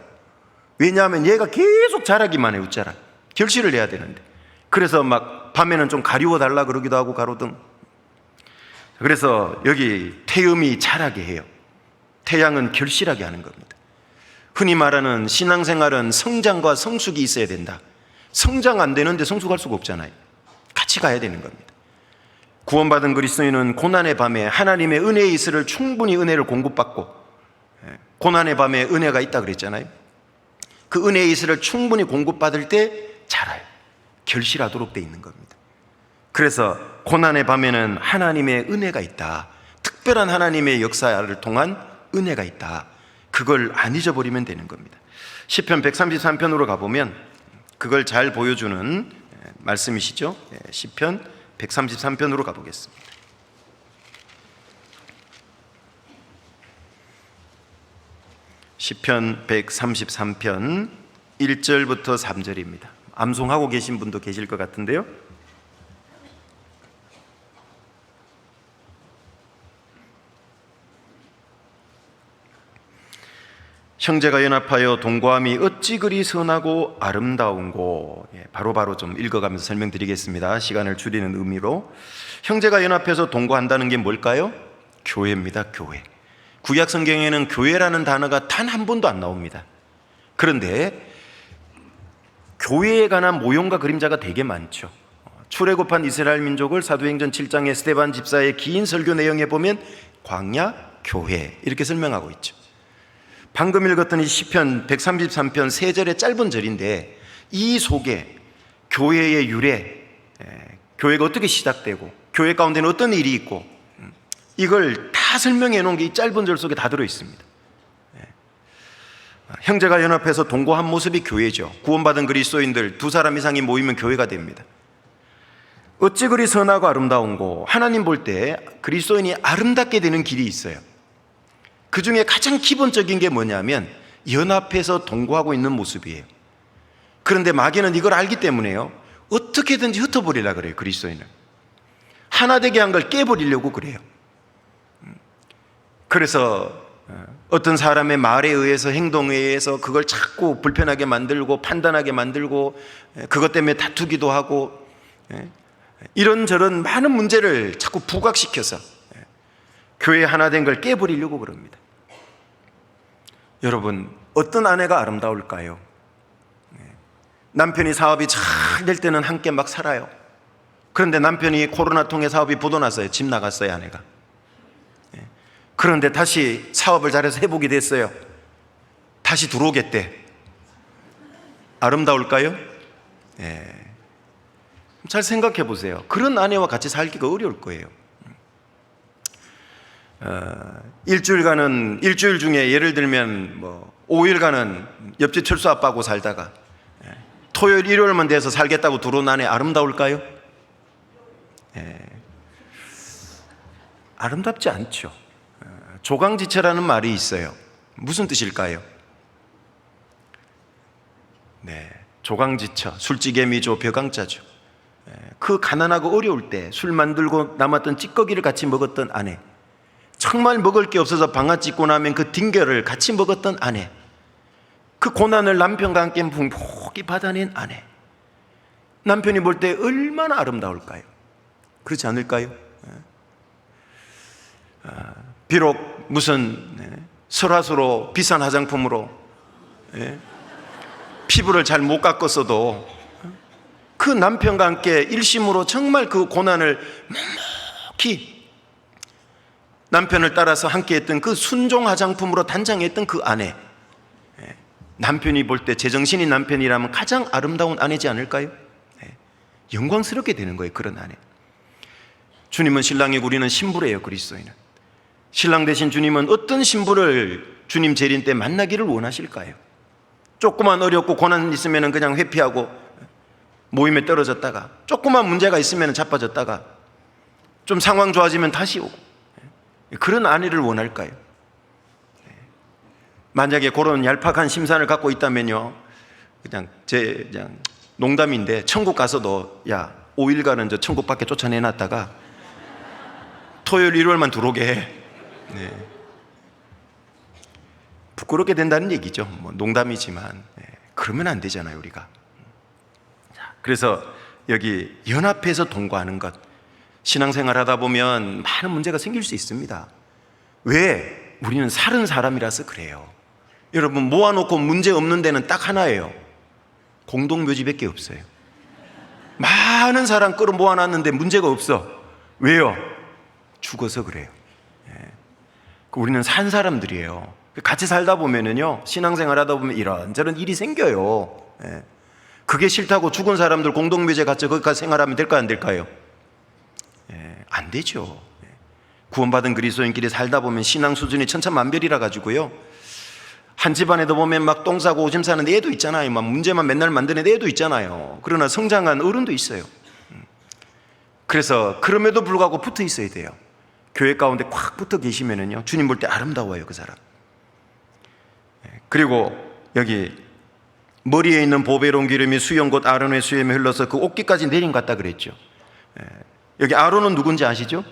왜냐하면 얘가 계속 자라기만 해요. 자라. 결실을 내야 되는데. 그래서 막 밤에는 좀 가리워 달라 그러기도 하고, 가로등. 그래서 여기 태음이 자라게 해요. 태양은 결실하게 하는 겁니다. 흔히 말하는 신앙생활은 성장과 성숙이 있어야 된다. 성장 안 되는데 성숙할 수가 없잖아요. 같이 가야 되는 겁니다. 구원받은 그리스도인은 고난의 밤에 하나님의 은혜의 이슬을 충분히 은혜를 공급받고, 고난의 밤에 은혜가 있다 그랬잖아요. 그 은혜의 이슬을 충분히 공급받을 때 자라요. 결실하도록 돼 있는 겁니다. 그래서 고난의 밤에는 하나님의 은혜가 있다. 특별한 하나님의 역사를 통한 은혜가 있다. 그걸 안 잊어버리면 되는 겁니다. 시편 133편으로 가보면 그걸 잘 보여주는 말씀이시죠. 시편 133편으로 가보겠습니다. 시편 133편 1절부터 3절입니다. 암송하고 계신 분도 계실 것 같은데요. 형제가 연합하여 동거함이 어찌 그리 선하고 아름다운고. 바로바로 좀 읽어가면서 설명드리겠습니다. 시간을 줄이는 의미로. 형제가 연합해서 동거한다는 게 뭘까요? 교회입니다. 교회. 구약 성경에는 교회라는 단어가 단 한 번도 안 나옵니다. 그런데 교회에 관한 모형과 그림자가 되게 많죠. 출애굽한 이스라엘 민족을 사도행전 7장의 스데반 집사의 긴 설교 내용에 보면 광야, 교회 이렇게 설명하고 있죠. 방금 읽었던 이 시편 133편 3절의 짧은 절인데, 이 속에 교회의 유래, 교회가 어떻게 시작되고 교회 가운데는 어떤 일이 있고, 이걸 다 설명해 놓은 게 이 짧은 절 속에 다 들어 있습니다. 형제가 연합해서 동거한 모습이 교회죠. 구원받은 그리스도인들 두 사람 이상이 모이면 교회가 됩니다. 어찌 그리 선하고 아름다운고. 하나님 볼 때 그리스도인이 아름답게 되는 길이 있어요. 그 중에 가장 기본적인 게 뭐냐면 연합해서 동거하고 있는 모습이에요. 그런데 마귀는 이걸 알기 때문에요, 어떻게든지 흩어버리려고 그래요. 그리스도인을 하나 되게 한 걸 깨버리려고 그래요. 그래서 어떤 사람의 말에 의해서, 행동에 의해서 그걸 자꾸 불편하게 만들고 판단하게 만들고, 그것 때문에 다투기도 하고, 이런저런 많은 문제를 자꾸 부각시켜서 교회 하나 된 걸 깨버리려고 그럽니다. 여러분, 어떤 아내가 아름다울까요? 남편이 사업이 잘 될 때는 함께 막 살아요. 그런데 남편이 코로나 통해 사업이 부도났어요. 집 나갔어요, 아내가. 그런데 다시 사업을 잘해서 회복이 됐어요. 다시 들어오겠대. 아름다울까요? 잘 생각해 보세요. 그런 아내와 같이 살기가 어려울 거예요. 일주일 중에 예를 들면 5일간은 옆집 철수 아빠하고 살다가 토요일 일요일만 돼서 살겠다고 들어온 아내 아름다울까요? 아름답지 않죠. 조강지처라는 말이 있어요. 무슨 뜻일까요? 조강지처, 술찌개미조, 벼강자죠. 그 가난하고 어려울 때 술 만들고 남았던 찌꺼기를 같이 먹었던 아내, 정말 먹을 게 없어서 방아 찢고 나면 그 딩겨를 같이 먹었던 아내, 그 고난을 남편과 함께 풍복히 받아낸 아내, 남편이 볼 때 얼마나 아름다울까요? 그렇지 않을까요? 비록 무슨 설화수로 비싼 화장품으로 피부를 잘 못 깎았어도 그 남편과 함께 일심으로 정말 그 고난을 묵묵히 남편을 따라서 함께 했던 그 순종 화장품으로 단장했던 그 아내, 남편이 볼 때 제정신인 남편이라면 가장 아름다운 아내지 않을까요? 영광스럽게 되는 거예요, 그런 아내. 주님은 신랑이고 우리는 신부래요, 그리스도인은. 신랑 되신 주님은 어떤 신부를 주님 재림 때 만나기를 원하실까요? 조그만 어렵고 고난 있으면 그냥 회피하고 모임에 떨어졌다가, 조그만 문제가 있으면 자빠졌다가, 좀 상황 좋아지면 다시 오고, 그런 아내를 원할까요? 만약에 그런 얄팍한 심산을 갖고 있다면요, 그냥 농담인데 천국 가서도 5일간은 저 천국 밖에 쫓아내놨다가 토요일 일요일만 들어오게 해. 부끄럽게 된다는 얘기죠. 농담이지만 그러면 안 되잖아요, 우리가. 그래서 여기 연합해서 동거하는 것, 신앙생활 하다 보면 많은 문제가 생길 수 있습니다. 왜? 우리는 살은 사람이라서 그래요. 여러분, 모아놓고 문제 없는 데는 딱 하나예요. 공동묘지밖에 없어요. 많은 사람 끌어 모아놨는데 문제가 없어. 왜요? 죽어서 그래요. 우리는 산 사람들이에요. 같이 살다 보면은요, 신앙생활 하다 보면 이런저런 일이 생겨요. 그게 싫다고 죽은 사람들 공동묘지에 같이 거기까지 생활하면 될까, 안 될까요? 안 되죠. 구원받은 그리스도인끼리 살다 보면 신앙 수준이 천차만별이라 가지고요, 한 집안에도 보면 막 똥 싸고 오줌 싸는 애도 있잖아요. 막 문제만 맨날 만드는 애도 있잖아요. 그러나 성장한 어른도 있어요. 그래서 그럼에도 불구하고 붙어 있어야 돼요. 교회 가운데 꽉 붙어 계시면은요, 주님 볼 때 아름다워요, 그 사람. 그리고 여기 머리에 있는 보배로운 기름이 수염 곧 아론의 수염에 흘러서 그 옷깃까지 내린 것 같다 그랬죠. 여기 아론은 누군지 아시죠?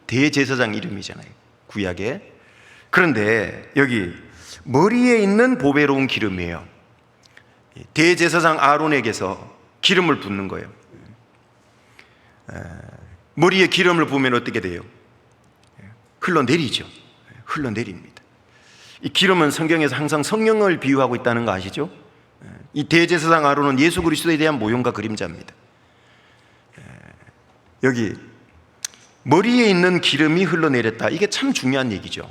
대제사장 이름이잖아요, 구약에. 그런데 여기 머리에 있는 보배로운 기름이에요. 대제사장 아론에게서 기름을 붓는 거예요. 머리에 기름을 부으면 어떻게 돼요? 흘러내리죠. 흘러내립니다. 이 기름은 성경에서 항상 성령을 비유하고 있다는 거 아시죠? 이 대제사장 아론은 예수 그리스도에 대한 모형과 그림자입니다. 여기 머리에 있는 기름이 흘러내렸다, 이게 참 중요한 얘기죠.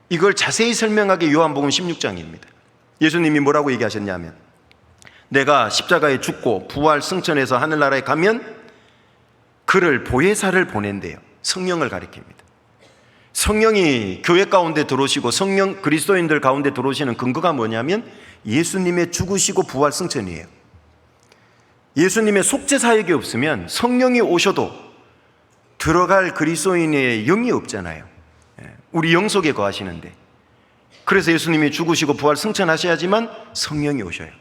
이걸 자세히 설명하게 요한복음 16장입니다. 예수님이 뭐라고 얘기하셨냐면, 내가 십자가에 죽고 부활 승천해서 하늘나라에 가면 그를 보혜사를 보낸대요. 성령을 가리킵니다. 성령이 교회 가운데 들어오시고 성령 그리스도인들 가운데 들어오시는 근거가 뭐냐면 예수님의 죽으시고 부활 승천이에요. 예수님의 속죄 사역이 없으면 성령이 오셔도 들어갈 그리스도인의 영이 없잖아요. 우리 영 속에 거하시는데 그래서 예수님이 죽으시고 부활 승천하셔야지만 성령이 오셔요.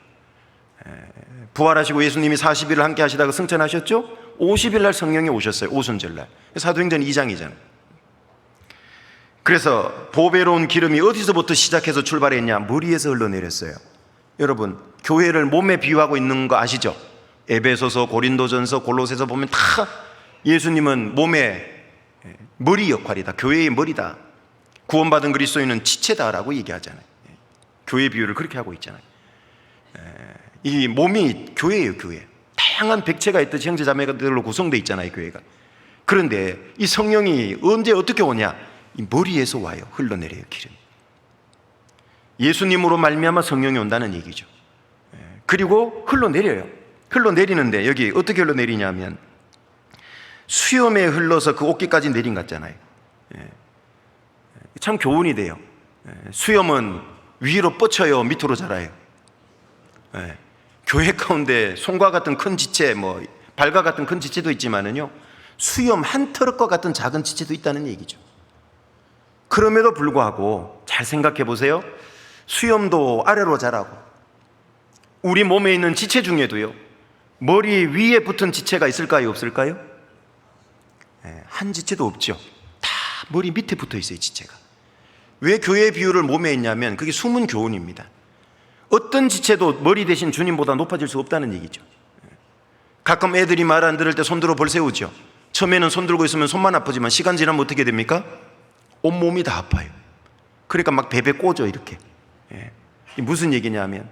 부활하시고 예수님이 40일을 함께 하시다가 승천하셨죠? 50일 날 성령이 오셨어요. 오순절날. 사도행전 2장이잖아요. 그래서 보배로운 기름이 어디서부터 시작해서 출발했냐? 머리에서 흘러내렸어요. 여러분, 교회를 몸에 비유하고 있는 거 아시죠? 에베소서, 고린도전서, 골로새서 보면 다 예수님은 몸의 머리 역할이다. 교회의 머리다. 구원받은 그리스도인은 지체다라고 얘기하잖아요. 교회 비유를 그렇게 하고 있잖아요. 이 몸이 교회예요. 교회. 다양한 백체가 있듯이 형제 자매들로 구성되어 있잖아요. 교회가. 그런데 이 성령이 언제 어떻게 오냐? 이 머리에서 와요. 흘러내려요. 기름. 예수님으로 말미암아 성령이 온다는 얘기죠. 그리고 흘러내려요. 흘러내리는데 여기 어떻게 흘러내리냐면 수염에 흘러서 그 옷깃까지 내린 것 같잖아요. 참 교훈이 돼요. 수염은 위로 뻗쳐요, 밑으로 자라요. 교회 가운데 손과 같은 큰 지체, 발과 같은 큰 지체도 있지만은요, 수염 한 털과 같은 작은 지체도 있다는 얘기죠. 그럼에도 불구하고 잘 생각해 보세요. 수염도 아래로 자라고, 우리 몸에 있는 지체 중에도요, 머리 위에 붙은 지체가 있을까요, 없을까요? 한 지체도 없죠. 다 머리 밑에 붙어 있어요, 지체가. 왜 교회 비유를 몸에 있냐면 그게 숨은 교훈입니다. 어떤 지체도 머리 대신 주님보다 높아질 수 없다는 얘기죠. 가끔 애들이 말 안 들을 때 손들어 벌 세우죠. 처음에는 손 들고 있으면 손만 아프지만 시간 지나면 어떻게 됩니까? 온몸이 다 아파요. 그러니까 막 베베 꽂아 이렇게. 무슨 얘기냐면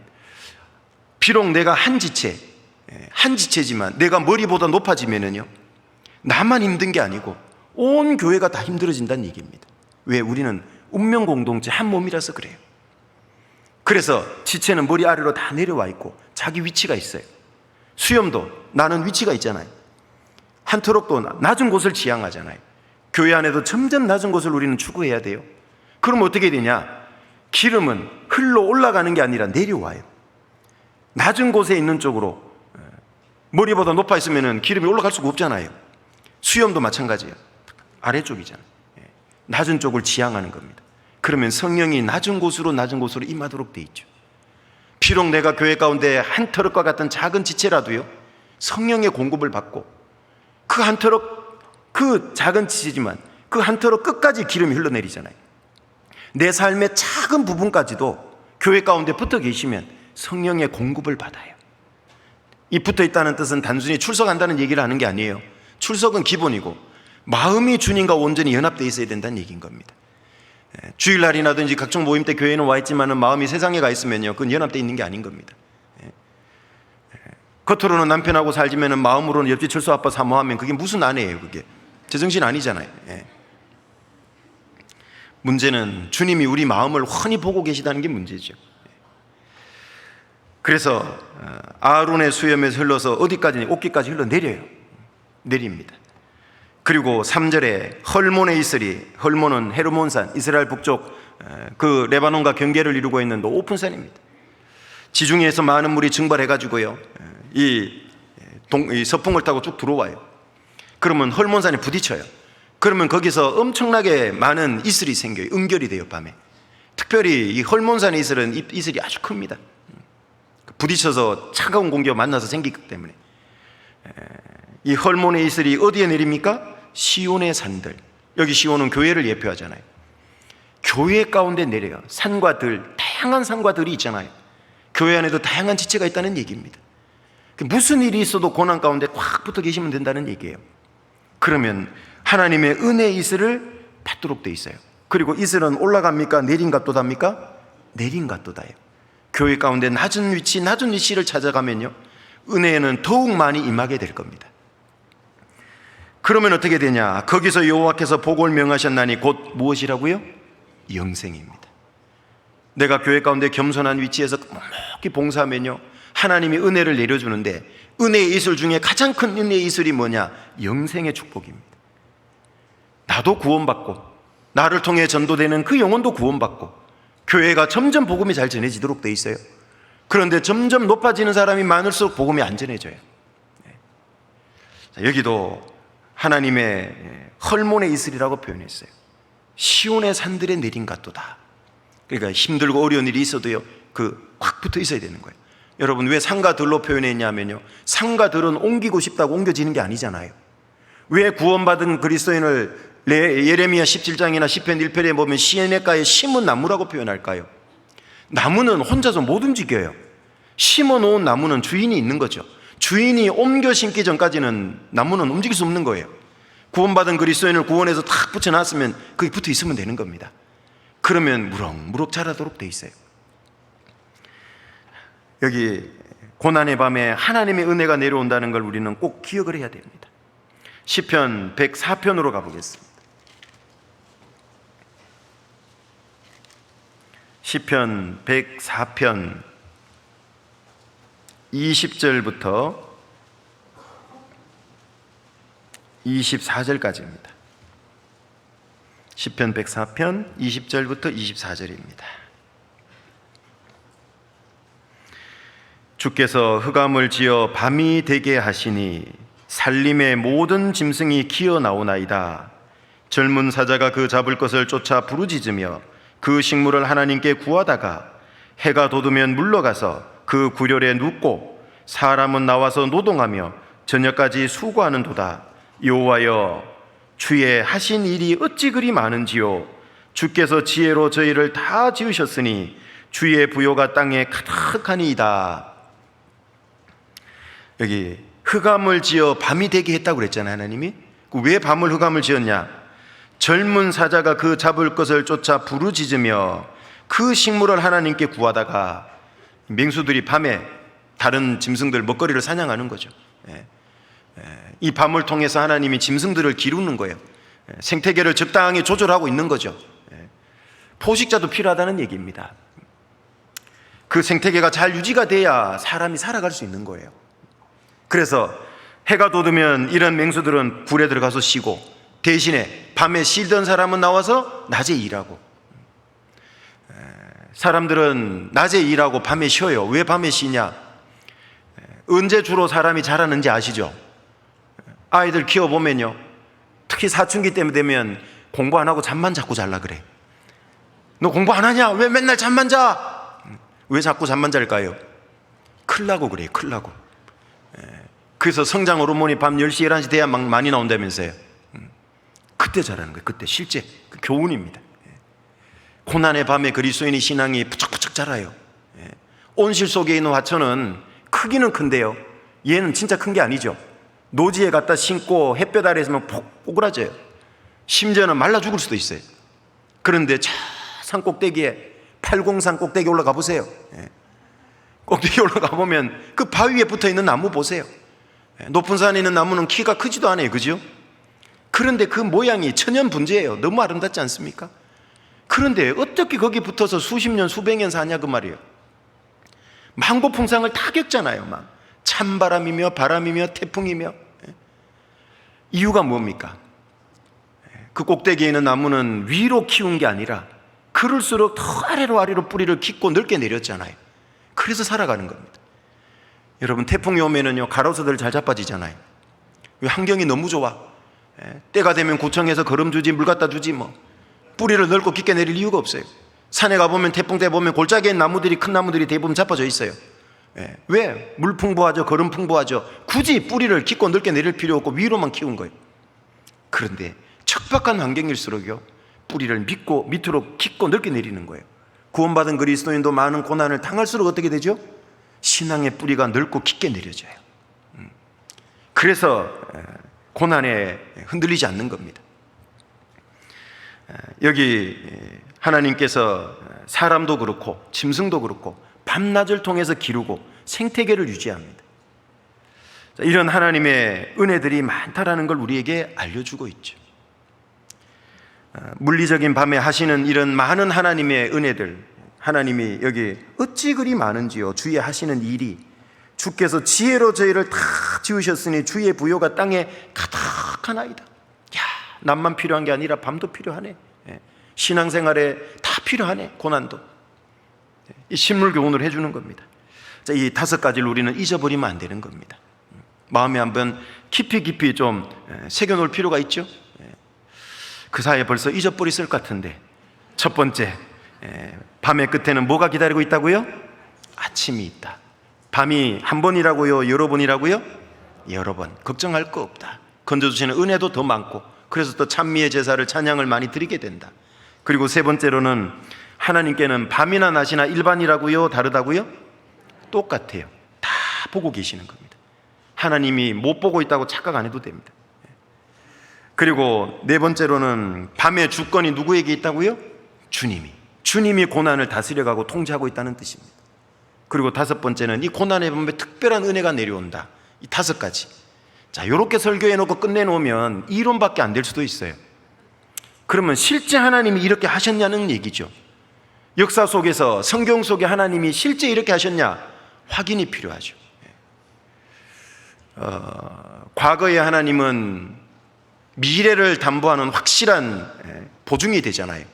비록 내가 한 지체지만 내가 머리보다 높아지면은요, 나만 힘든 게 아니고 온 교회가 다 힘들어진다는 얘기입니다. 왜? 우리는 운명 공동체 한 몸이라서 그래요. 그래서 지체는 머리 아래로 다 내려와 있고 자기 위치가 있어요. 수염도 나는 위치가 있잖아요. 한 트럭도 낮은 곳을 지향하잖아요. 교회 안에도 점점 낮은 곳을 우리는 추구해야 돼요. 그럼 어떻게 되냐? 기름은 흘러 올라가는 게 아니라 내려와요. 낮은 곳에 있는 쪽으로, 머리보다 높아 있으면 기름이 올라갈 수가 없잖아요. 수염도 마찬가지예요. 아래쪽이잖아요. 낮은 쪽을 지향하는 겁니다. 그러면 성령이 낮은 곳으로 임하도록 돼 있죠. 비록 내가 교회 가운데 한 터럭과 같은 작은 지체라도요, 성령의 공급을 받고 그 한 터럭, 그 작은 지체지만 그 한 터럭 끝까지 기름이 흘러내리잖아요. 내 삶의 작은 부분까지도 교회 가운데 붙어 계시면 성령의 공급을 받아요. 이 붙어 있다는 뜻은 단순히 출석한다는 얘기를 하는 게 아니에요. 출석은 기본이고 마음이 주님과 온전히 연합되어 있어야 된다는 얘기인 겁니다. 주일날이라든지 각종 모임 때 교회는 와 있지만 마음이 세상에 가 있으면요, 그건 연합되어 있는 게 아닌 겁니다. 겉으로는 남편하고 살지만 마음으로는 옆집 철수 아빠 사모하면 그게 무슨 아내예요? 그게 제정신 아니잖아요. 문제는 주님이 우리 마음을 훤히 보고 계시다는 게 문제죠. 그래서 아론의 수염에서 흘러서 어디까지? 옷깃까지 흘러내려요. 내립니다. 그리고 3절에 헐몬에 있으리, 헐몬은 헤르몬산, 이스라엘 북쪽 그 레바논과 경계를 이루고 있는 높은 산입니다. 지중해에서 많은 물이 증발해가지고요, 이 서풍을 타고 쭉 들어와요. 그러면 헐몬산에 부딪혀요. 그러면 거기서 엄청나게 많은 이슬이 생겨요. 응결이 돼요, 밤에. 특별히 이 헐몬산의 이슬은 이슬이 아주 큽니다. 부딪혀서 차가운 공기와 만나서 생기기 때문에. 이 헐몬의 이슬이 어디에 내립니까? 시온의 산들. 여기 시온은 교회를 예표하잖아요. 교회 가운데 내려요. 산과 들, 다양한 산과 들이 있잖아요. 교회 안에도 다양한 지체가 있다는 얘기입니다. 무슨 일이 있어도 고난 가운데 꽉 붙어 계시면 된다는 얘기예요. 그러면 하나님의 은혜의 이슬을 받도록 돼 있어요. 그리고 이슬은 올라갑니까? 내린갑도답니까? 내린갑도다예요. 교회 가운데 낮은 위치를 찾아가면요, 은혜에는 더욱 많이 임하게 될 겁니다. 그러면 어떻게 되냐? 거기서 여호와께서 복을 명하셨나니 곧 무엇이라고요? 영생입니다. 내가 교회 가운데 겸손한 위치에서 묵묵히 봉사하면요, 하나님이 은혜를 내려주는데, 은혜의 이슬 중에 가장 큰 은혜의 이슬이 뭐냐? 영생의 축복입니다. 나도 구원받고 나를 통해 전도되는 그 영혼도 구원받고 교회가 점점 복음이 잘 전해지도록 돼 있어요. 그런데 점점 높아지는 사람이 많을수록 복음이 안 전해져요. 여기도 하나님의 헐몬의 이슬이라고 표현했어요. 시온의 산들에 내린 같도다. 그러니까 힘들고 어려운 일이 있어도요, 확 붙어 있어야 되는 거예요. 여러분, 왜 상과 들로 표현했냐면요, 상과 들은 옮기고 싶다고 옮겨지는 게 아니잖아요. 왜 구원받은 그리스도인을 예레미야 17장이나 시편 1편에 보면 시냇가에 심은 나무라고 표현할까요? 나무는 혼자서 못 움직여요. 심어놓은 나무는 주인이 있는 거죠. 주인이 옮겨 심기 전까지는 나무는 움직일 수 없는 거예요. 구원받은 그리스도인을 구원해서 탁 붙여놨으면 거기 붙어 있으면 되는 겁니다. 그러면 무럭무럭 자라도록 돼 있어요. 여기 고난의 밤에 하나님의 은혜가 내려온다는 걸 우리는 꼭 기억을 해야 됩니다. 시편 104편으로 가보겠습니다. 시편 104편 20절부터 24절까지입니다. 시편 104편 20절부터 24절입니다. 주께서 흑암을 지어 밤이 되게 하시니 살림의 모든 짐승이 기어 나오나이다. 젊은 사자가 그 잡을 것을 쫓아 부르짖으며 그 식물을 하나님께 구하다가 해가 돋으면 물러가서 그 구렬에 눕고 사람은 나와서 노동하며 저녁까지 수고하는도다. 여호와여, 주의 하신 일이 어찌 그리 많은지요. 주께서 지혜로 저희를 다 지으셨으니 주의 부요가 땅에 가득하니이다. 여기 흑암을 지어 밤이 되게 했다고 그랬잖아요. 하나님이 왜 밤을 흑암을 지었냐? 젊은 사자가 그 잡을 것을 쫓아 부르짖으며 그 식물을 하나님께 구하다가, 맹수들이 밤에 다른 짐승들 먹거리를 사냥하는 거죠. 이 밤을 통해서 하나님이 짐승들을 기르는 거예요. 생태계를 적당히 조절하고 있는 거죠. 포식자도 필요하다는 얘기입니다. 그 생태계가 잘 유지가 돼야 사람이 살아갈 수 있는 거예요. 그래서 해가 돋으면 이런 맹수들은 굴에 들어가서 쉬고, 대신에 밤에 쉬던 사람은 나와서 낮에 일하고, 사람들은 낮에 일하고 밤에 쉬어요. 왜 밤에 쉬냐? 언제 주로 사람이 자라는지 아시죠? 아이들 키워보면요, 특히 사춘기 때문에 되면 공부 안 하고 잠만 자꾸 잘라 그래. 너 공부 안 하냐? 왜 맨날 잠만 자? 왜 자꾸 잠만 잘까요? 클라고 그래요. 클라고. 그래서 성장 호르몬이 밤 10시, 11시 돼야 막 많이 나온다면서요. 그때 자라는 거예요. 그때 실제 그 교훈입니다. 고난의 밤에 그리스도인의 신앙이 부쩍부쩍 자라요. 온실 속에 있는 화초는 크기는 큰데요, 얘는 진짜 큰 게 아니죠. 노지에 갖다 심고 햇볕 아래 있으면 폭 오그라져요. 심지어는 말라 죽을 수도 있어요. 그런데 저 산 꼭대기에, 팔공산 꼭대기 올라가 보세요. 꼭대기 올라가 보면 그 바위 위에 붙어 있는 나무 보세요. 높은 산에 있는 나무는 키가 크지도 않아요. 그죠? 그런데 그 모양이 천연분재예요. 너무 아름답지 않습니까? 그런데 어떻게 거기 붙어서 수십 년, 수백 년 사냐 그 말이에요. 망고풍상을 다 겪잖아요. 막 찬바람이며 바람이며 태풍이며. 이유가 뭡니까? 그 꼭대기에 있는 나무는 위로 키운 게 아니라 그럴수록 더 아래로 뿌리를 깊고 넓게 내렸잖아요. 그래서 살아가는 겁니다. 여러분, 태풍이 오면은요, 가로수들 잘 자빠지잖아요. 환경이 너무 좋아. 때가 되면 구청에서 거름 주지, 물 갖다 주지, 뭐 뿌리를 넓고 깊게 내릴 이유가 없어요. 산에 가보면, 태풍 때 보면 골짜기에 나무들이, 큰 나무들이 대부분 자빠져 있어요. 왜? 물 풍부하죠. 거름 풍부하죠. 굳이 뿌리를 깊고 넓게 내릴 필요 없고 위로만 키운 거예요. 그런데 척박한 환경일수록요, 뿌리를 밑으로 깊고 넓게 내리는 거예요. 구원받은 그리스도인도 많은 고난을 당할수록 어떻게 되죠? 신앙의 뿌리가 넓고 깊게 내려져요. 그래서 고난에 흔들리지 않는 겁니다. 여기 하나님께서 사람도 그렇고 짐승도 그렇고 밤낮을 통해서 기르고 생태계를 유지합니다. 이런 하나님의 은혜들이 많다라는 걸 우리에게 알려주고 있죠. 물리적인 밤에 하시는 이런 많은 하나님의 은혜들, 하나님이 여기 어찌 그리 많은지요. 주의 하시는 일이, 주께서 지혜로 저희를 다 지으셨으니 주의 부요가 땅에 가득하나이다. 야, 낮만 필요한 게 아니라 밤도 필요하네. 신앙생활에 다 필요하네. 고난도. 이 식물 교훈을 해주는 겁니다. 자, 이 5가지를 우리는 잊어버리면 안 되는 겁니다. 마음에 한번 깊이 좀 새겨놓을 필요가 있죠. 그 사이에 벌써 잊어버렸을 것 같은데, 첫 번째, 밤의 끝에는 뭐가 기다리고 있다고요? 아침이 있다. 밤이 한 번이라고요? 여러 번이라고요? 여러 번. 걱정할 거 없다. 건져주시는 은혜도 더 많고, 그래서 또 찬미의 제사를, 찬양을 많이 드리게 된다. 그리고 세 번째로는 하나님께는 밤이나 낮이나 일반이라고요? 다르다고요? 똑같아요. 다 보고 계시는 겁니다. 하나님이 못 보고 있다고 착각 안 해도 됩니다. 그리고 네 번째로는 밤의 주권이 누구에게 있다고요? 주님이 고난을 다스려가고 통제하고 있다는 뜻입니다. 그리고 다섯 번째는 이 고난의 밤에 특별한 은혜가 내려온다. 이 다섯 가지. 자, 이렇게 설교해 놓고 끝내놓으면 이론밖에 안 될 수도 있어요. 그러면 실제 하나님이 이렇게 하셨냐는 얘기죠. 역사 속에서, 성경 속에 하나님이 실제 이렇게 하셨냐? 확인이 필요하죠. 과거의 하나님은 미래를 담보하는 확실한 보증이 되잖아요.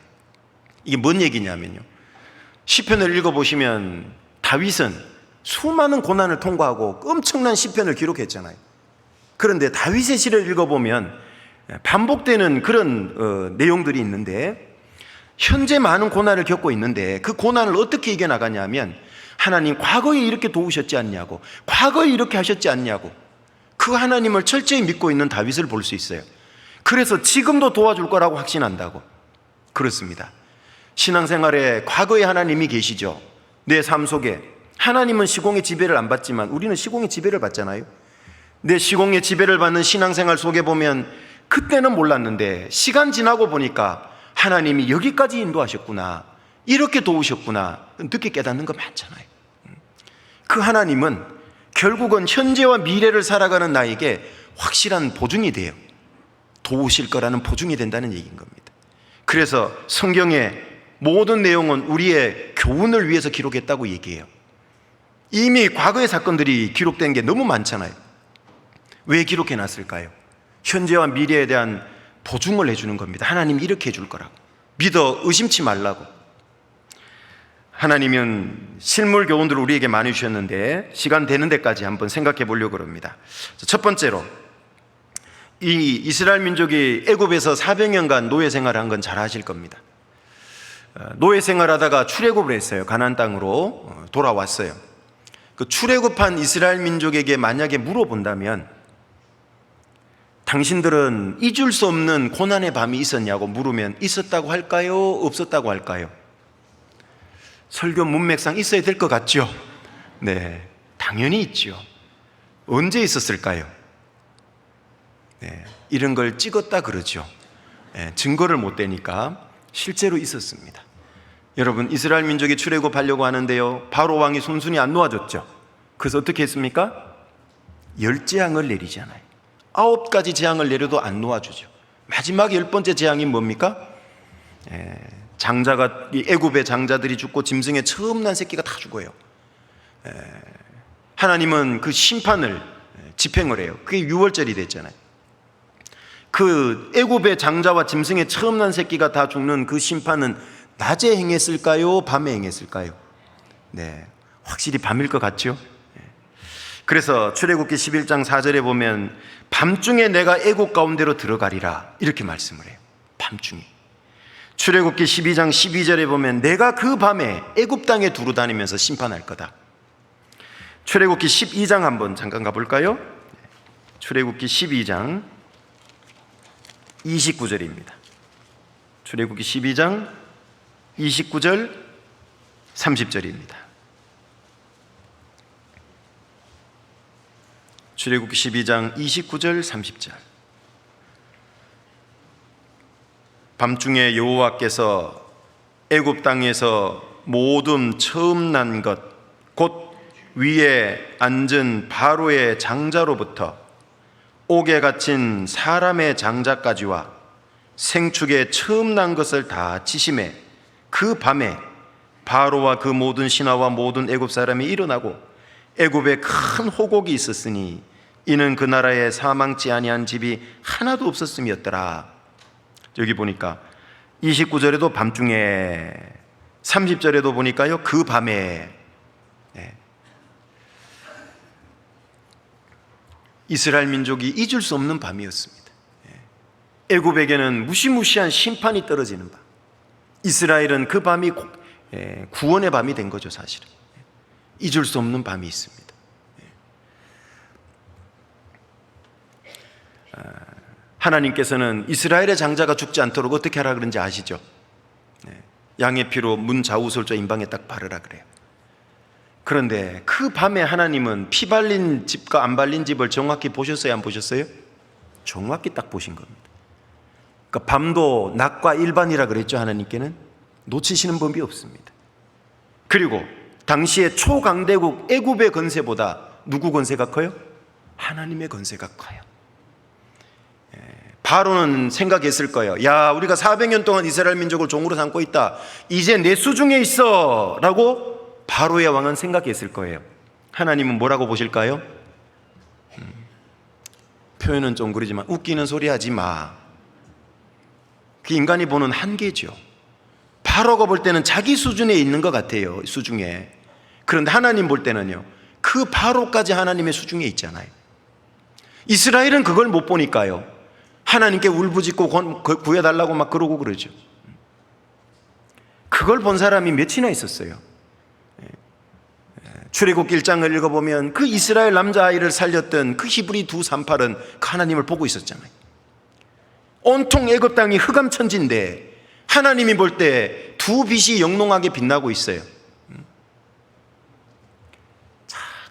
이게 뭔 얘기냐면요, 시편을 읽어보시면 다윗은 수많은 고난을 통과하고 엄청난 시편을 기록했잖아요. 그런데 다윗의 시를 읽어보면 반복되는 그런 내용들이 있는데, 현재 많은 고난을 겪고 있는데 그 고난을 어떻게 이겨나가냐면, 하나님 과거에 이렇게 도우셨지 않냐고, 과거에 이렇게 하셨지 않냐고, 그 하나님을 철저히 믿고 있는 다윗을 볼 수 있어요. 그래서 지금도 도와줄 거라고 확신한다고. 그렇습니다. 신앙생활에 과거의 하나님이 계시죠. 내 삶 속에 하나님은 시공의 지배를 안 받지만 우리는 시공의 지배를 받잖아요. 내 시공의 지배를 받는 신앙생활 속에 보면 그때는 몰랐는데 시간 지나고 보니까 하나님이 여기까지 인도하셨구나, 이렇게 도우셨구나, 늦게 깨닫는 거 많잖아요. 그 하나님은 결국은 현재와 미래를 살아가는 나에게 확실한 보증이 돼요. 도우실 거라는 보증이 된다는 얘기인 겁니다. 그래서 성경의 모든 내용은 우리의 교훈을 위해서 기록했다고 얘기해요. 이미 과거의 사건들이 기록된 게 너무 많잖아요. 왜 기록해 놨을까요? 현재와 미래에 대한 보증을 해주는 겁니다. 하나님이 이렇게 해줄 거라고. 믿어 의심치 말라고. 하나님은 실물 교훈들을 우리에게 많이 주셨는데 시간 되는 데까지 한번 생각해 보려고 합니다. 첫 번째로, 이 이스라엘 민족이 애굽에서 400년간 노예 생활을 한 건 잘 아실 겁니다. 노예 생활하다가 출애굽을 했어요. 가나안 땅으로 돌아왔어요. 그 출애굽한 이스라엘 민족에게 만약에 물어본다면, 당신들은 잊을 수 없는 고난의 밤이 있었냐고 물으면 있었다고 할까요? 없었다고 할까요? 설교 문맥상 있어야 될 것 같죠? 네, 당연히 있죠. 언제 있었을까요? 네, 이런 걸 찍었다 그러죠. 네, 증거를 못 대니까 실제로 있었습니다. 여러분, 이스라엘 민족이 출애굽하려고 하는데요, 바로 왕이 손순이 안 놓아줬죠. 그래서 어떻게 했습니까? 10재앙을 내리잖아요. 9가지 재앙을 내려도 안 놓아주죠. 마지막 10번째 재앙이 뭡니까? 장자가, 이 애굽의 장자들이 죽고 짐승의 처음 난 새끼가 다 죽어요. 하나님은 그 심판을 집행을 해요. 그게 유월절이 됐잖아요. 그 애굽의 장자와 짐승의 처음 난 새끼가 다 죽는 그 심판은 낮에 행했을까요? 밤에 행했을까요? 네, 확실히 밤일 것 같죠? 그래서 출애굽기 11장 4절에 보면 밤중에 내가 애굽 가운데로 들어가리라, 이렇게 말씀을 해요. 밤중에. 출애굽기 12장 12절에 보면 내가 그 밤에 애굽 땅에 두루 다니면서 심판할 거다. 출애굽기 12장 한번 잠깐 가볼까요? 출애굽기 12장 29절입니다. 출애굽기 12장 29절 30절입니다. 출애굽기 12장 29절 30절. 밤중에 여호와께서 애굽 땅에서 모든 처음 난 것, 곧 위에 앉은 바로의 장자로부터 옥에 갇힌 사람의 장자까지와 생축에 처음 난 것을 다 치심해 그 밤에 바로와 그 모든 신하와 모든 애굽 사람이 일어나고 애굽에 큰 호곡이 있었으니 이는 그 나라에 사망치 아니한 집이 하나도 없었음이었더라. 여기 보니까 29절에도 밤중에, 30절에도 보니까요 그 밤에. 이스라엘 민족이 잊을 수 없는 밤이었습니다. 애굽에게는 무시무시한 심판이 떨어지는 밤. 이스라엘은 그 밤이 구원의 밤이 된 거죠. 사실은 잊을 수 없는 밤이 있습니다. 하나님께서는 이스라엘의 장자가 죽지 않도록 어떻게 하라 그런지 아시죠? 양의 피로 문 좌우솔자 임방에 딱 바르라 그래요. 그런데 그 밤에 하나님은 피 발린 집과 안 발린 집을 정확히 보셨어요? 안 보셨어요? 정확히 딱 보신 겁니다. 그러니까 밤도 낮과 일반이라 그랬죠. 하나님께는 놓치시는 법이 없습니다. 그리고 당시의 초강대국 애굽의 건세보다 누구 건세가 커요? 하나님의 건세가 커요. 바로는 생각했을 거예요. 야, 우리가 400년 동안 이스라엘 민족을 종으로 삼고 있다. 이제 내 수중에 있어 라고 바로의 왕은 생각했을 거예요. 하나님은 뭐라고 보실까요? 표현은 좀 그러지만 웃기는 소리 하지 마. 그 인간이 보는 한계죠. 바로가 볼 때는 자기 수준에 있는 것 같아요. 수중에. 그런데 하나님 볼 때는요, 그 바로까지 하나님의 수중에 있잖아요. 이스라엘은 그걸 못 보니까요, 하나님께 울부짖고 구해달라고 막 그러고 그러죠. 그걸 본 사람이 몇이나 있었어요. 출애굽기 1장을 읽어보면 그 이스라엘 남자아이를 살렸던 그 히브리 두 산팔은 그 하나님을 보고 있었잖아요. 온통 애굽 땅이 흑암천지인데 하나님이 볼 때 두 빛이 영롱하게 빛나고 있어요.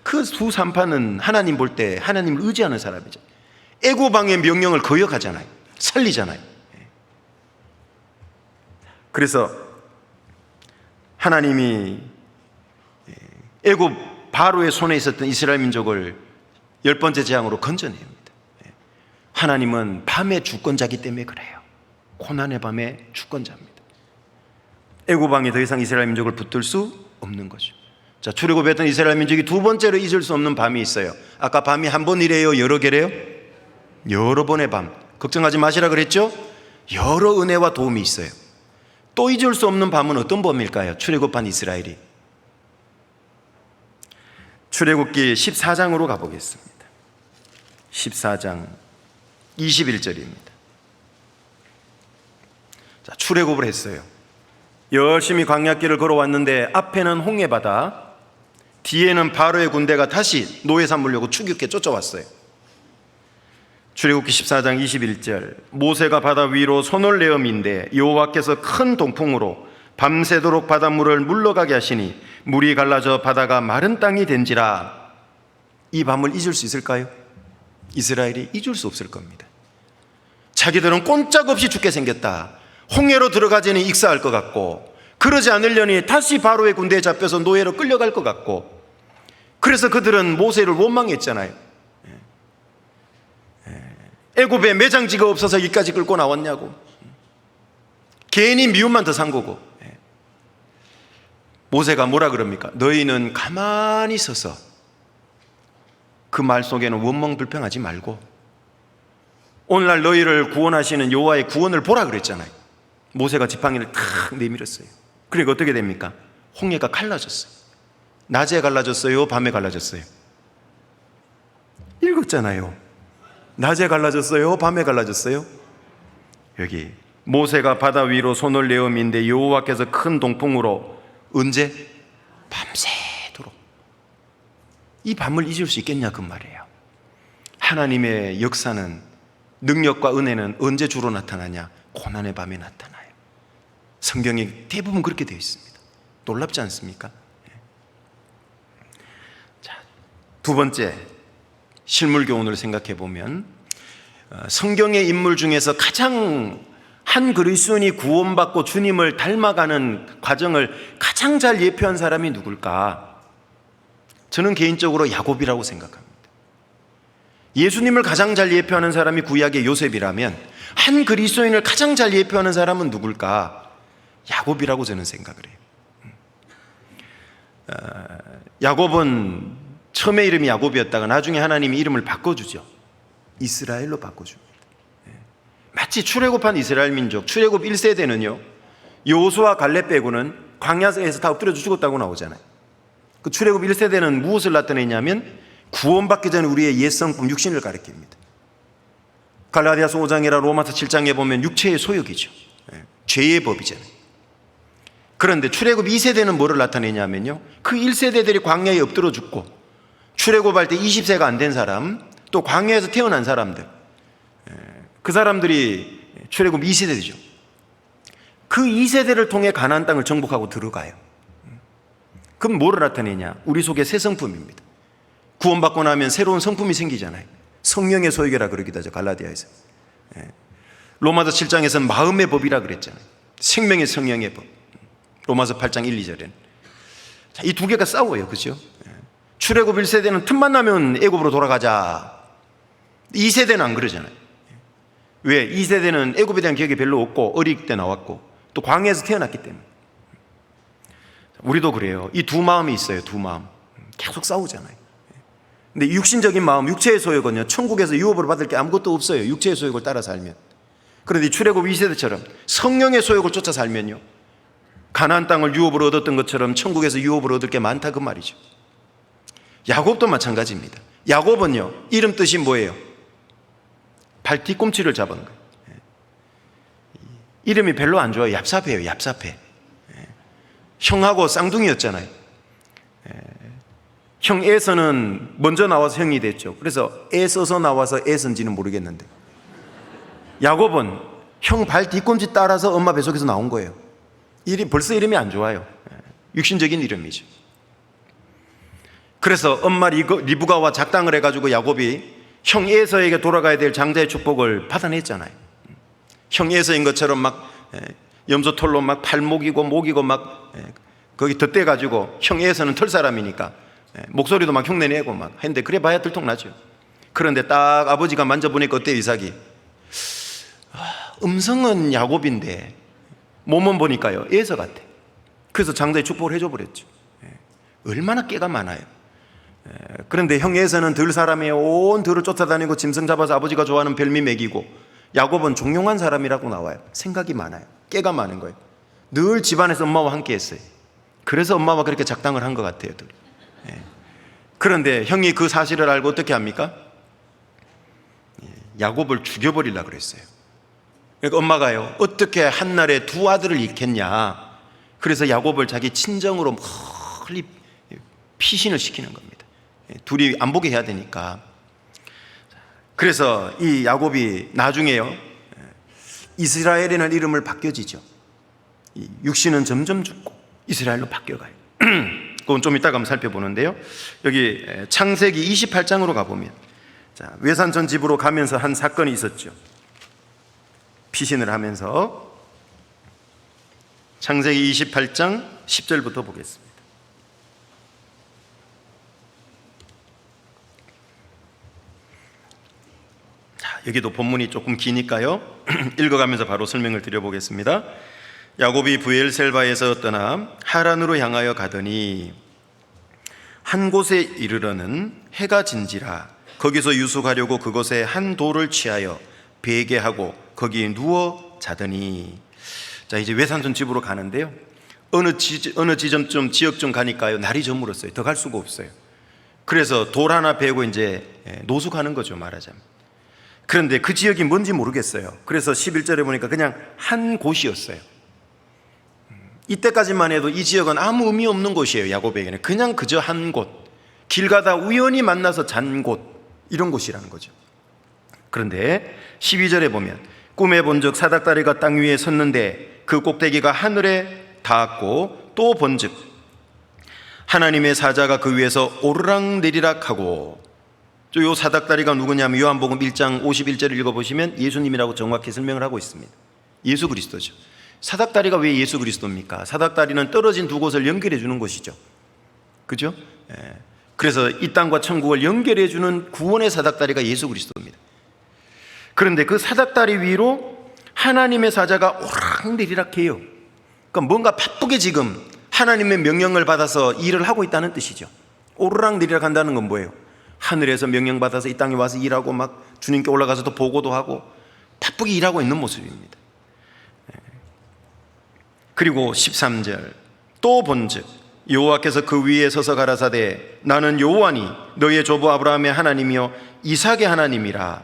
그 두 산파는 하나님 볼 때 하나님을 의지하는 사람이죠. 애굽 왕의 명령을 거역하잖아요. 살리잖아요. 그래서 하나님이 애굽 바로의 손에 있었던 이스라엘 민족을 10번째 재앙으로 건져냅니다. 하나님은 밤의 주권자기 때문에 그래요. 고난의 밤의 주권자입니다. 애굽 왕이 더 이상 이스라엘 민족을 붙들 수 없는 거죠. 자, 출애굽했던 이스라엘 민족이 두 번째로 잊을 수 없는 밤이 있어요. 아까 밤이 한 번이래요? 여러 개래요? 여러 번의 밤. 걱정하지 마시라 그랬죠? 여러 은혜와 도움이 있어요. 또 잊을 수 없는 밤은 어떤 밤일까요? 출애굽한 이스라엘이. 출애굽기 14장으로 가보겠습니다. 14장 21절입니다. 자, 출애굽을 했어요. 열심히 광야길을 걸어왔는데 앞에는 홍해바다, 뒤에는 바로의 군대가 다시 노예 삼으려고 추격해 쫓아왔어요. 출애굽기 14장 21절, 모세가 바다 위로 손을 내어민데 여호와께서 큰 동풍으로 밤새도록 바닷물을 물러가게 하시니 물이 갈라져 바다가 마른 땅이 된지라. 이 밤을 잊을 수 있을까요? 이스라엘이 잊을 수 없을 겁니다. 자기들은 꼼짝없이 죽게 생겼다. 홍해로 들어가지는 익사할 것 같고, 그러지 않으려니 다시 바로의 군대에 잡혀서 노예로 끌려갈 것 같고, 그래서 그들은 모세를 원망했잖아요. 애굽에 매장지가 없어서 여기까지 끌고 나왔냐고. 괜히 미움만 더 산 거고. 모세가 뭐라 그럽니까? 너희는 가만히 서서, 그 말 속에는 원망불평하지 말고 오늘날 너희를 구원하시는 여호와의 구원을 보라 그랬잖아요. 모세가 지팡이를 탁 내밀었어요. 그러니까 어떻게 됩니까? 홍해가 갈라졌어요. 낮에 갈라졌어요? 밤에 갈라졌어요? 읽었잖아요. 낮에 갈라졌어요? 밤에 갈라졌어요? 여기 모세가 바다 위로 손을 내어민데 여호와께서 큰 동풍으로, 언제? 밤새도록. 이 밤을 잊을 수 있겠냐 그 말이에요. 하나님의 역사는, 능력과 은혜는 언제 주로 나타나냐? 고난의 밤에 나타나요. 성경에 대부분 그렇게 되어 있습니다. 놀랍지 않습니까? 자, 두 번째 실물 교훈을 생각해 보면, 성경의 인물 중에서 가장 한 그리스도인이 구원받고 주님을 닮아가는 과정을 가장 잘 예표한 사람이 누굴까? 저는 개인적으로 야곱이라고 생각합니다. 예수님을 가장 잘 예표하는 사람이 구약의 요셉이라면 한 그리스도인을 가장 잘 예표하는 사람은 누굴까? 야곱이라고 저는 생각을 해요. 야곱은 처음에 이름이 야곱이었다가 나중에 하나님이 이름을 바꿔주죠. 이스라엘로 바꿔줍니다. 마치 출애굽한 이스라엘 민족, 출애굽 1세대는요 여호수아 갈렙 빼고는 광야에서 다 엎드려 죽었다고 나오잖아요. 그 출애굽 1세대는 무엇을 나타내냐면 구원받기 전에 우리의 옛성품 육신을 가리킵니다. 갈라디아서 5장이나 로마서 7장에 보면 육체의 소욕이죠. 죄의 법이잖아요. 그런데 출애굽 2세대는 뭐를 나타내냐면요, 그 1세대들이 광야에 엎드려 죽고 출애굽할 때 20세가 안 된 사람, 또 광야에서 태어난 사람들, 그 사람들이 출애굽 2세대죠. 그 2세대를 통해 가나안 땅을 정복하고 들어가요. 그럼 뭐를 나타내냐? 우리 속에 새 성품입니다. 구원받고 나면 새로운 성품이 생기잖아요. 성령의 소유계라 그러기도 하죠, 갈라디아에서. 로마서 7장에서는 마음의 법이라 그랬잖아요. 생명의 성령의 법. 로마서 8장 1, 2절에는. 이 두 개가 싸워요, 그죠? 출애굽 1세대는 틈만 나면 애굽으로 돌아가자. 2세대는 안 그러잖아요. 왜? 2세대는 애굽에 대한 기억이 별로 없고 어릴 때 나왔고 또 광야에서 태어났기 때문에. 우리도 그래요. 이 두 마음이 있어요. 두 마음 계속 싸우잖아요. 근데 육신적인 마음, 육체의 소욕은요, 천국에서 유업으로 받을 게 아무것도 없어요. 육체의 소욕을 따라 살면. 그런데 출애굽 2세대처럼 성령의 소욕을 쫓아 살면요, 가나안 땅을 유업으로 얻었던 것처럼 천국에서 유업으로 얻을 게 많다, 그 말이죠. 야곱도 마찬가지입니다. 야곱은요, 이름 뜻이 뭐예요? 발 뒤꿈치를 잡은 거예요. 이름이 별로 안 좋아요. 얍삽해요. 얍삽해. 형하고 쌍둥이였잖아요. 형 에서는 먼저 나와서 형이 됐죠. 그래서 애써서 나와서 애선지는 모르겠는데, 야곱은 형 발 뒤꿈치 따라서 엄마 뱃속에서 나온 거예요. 벌써 이름이 안 좋아요. 육신적인 이름이죠. 그래서 엄마 리브가와 작당을 해가지고 야곱이 형 에서에게 돌아가야 될 장자의 축복을 받아냈잖아요. 형 에서인 것처럼 막 염소털로 막 팔목이고 목이고 막 거기 덧대가지고, 형 에서는 털 사람이니까 목소리도 막 흉내내고 막 했는데, 그래 봐야 들통나죠. 그런데 딱 아버지가 만져보니까 어때요, 이삭이? 음성은 야곱인데 몸은 보니까요, 에서 같아. 그래서 장자의 축복을 해줘 버렸죠. 얼마나 깨가 많아요. 그런데 형 에서는 들 사람이에요. 온 들을 쫓아다니고 짐승 잡아서 아버지가 좋아하는 별미 먹이고, 야곱은 종용한 사람이라고 나와요. 생각이 많아요. 깨가 많은 거예요. 늘 집안에서 엄마와 함께 했어요. 그래서 엄마와 그렇게 작당을 한 것 같아요. 그런데 형이 그 사실을 알고 어떻게 합니까? 야곱을 죽여버리려고 그랬어요. 그러니까 엄마가요, 어떻게 한날에 두 아들을 잃겠냐, 그래서 야곱을 자기 친정으로 멀리 피신을 시키는 겁니다. 둘이 안 보게 해야 되니까. 그래서 이 야곱이 나중에요, 이스라엘이라는 이름을 바뀌어지죠. 육신은 점점 죽고 이스라엘로 바뀌어가요. 그건 좀 이따가 한번 살펴보는데요, 여기 창세기 28장으로 가보면, 외산촌 집으로 가면서 한 사건이 있었죠. 피신을 하면서. 창세기 28장 10절부터 보겠습니다. 여기도 본문이 조금 기니까요, 읽어가면서 바로 설명을 드려보겠습니다. 야곱이 브엘셀바에서 떠나 하란으로 향하여 가더니 한 곳에 이르러는 해가 진지라 거기서 유숙하려고 그곳에 한 돌을 취하여 베개하고 거기에 누워 자더니. 자, 이제 외산촌 집으로 가는데요, 어느 지점쯤 지역쯤 가니까요, 날이 저물었어요. 더 갈 수가 없어요. 그래서 돌 하나 베고 이제 노숙하는 거죠, 말하자면. 그런데 그 지역이 뭔지 모르겠어요. 그래서 11절에 보니까 그냥 한 곳이었어요. 이때까지만 해도 이 지역은 아무 의미 없는 곳이에요. 야곱에게는 그냥 그저 한 곳, 길 가다 우연히 만나서 잔 곳, 이런 곳이라는 거죠. 그런데 12절에 보면 꿈에 본즉 사닥다리가 땅 위에 섰는데 그 꼭대기가 하늘에 닿았고, 또 본즉 하나님의 사자가 그 위에서 오르락내리락 하고. 요 사닥다리가 누구냐면 요한복음 1장 51절을 읽어보시면 예수님이라고 정확히 설명을 하고 있습니다. 예수 그리스도죠. 사닥다리가 왜 예수 그리스도입니까? 사닥다리는 떨어진 두 곳을 연결해 주는 것이죠. 그죠? 그래서 이 땅과 천국을 연결해 주는 구원의 사닥다리가 예수 그리스도입니다. 그런데 그 사닥다리 위로 하나님의 사자가 오락내리락 해요. 그러니까 뭔가 바쁘게 지금 하나님의 명령을 받아서 일을 하고 있다는 뜻이죠. 오르락내리락 한다는 건 뭐예요? 하늘에서 명령받아서 이 땅에 와서 일하고 막 주님께 올라가서 또 보고도 하고 바쁘게 일하고 있는 모습입니다. 그리고 13절, 또 본즉 여호와께서 그 위에 서서 가라사대 나는 여호와니 너의 조부 아브라함의 하나님이요 이삭의 하나님이라.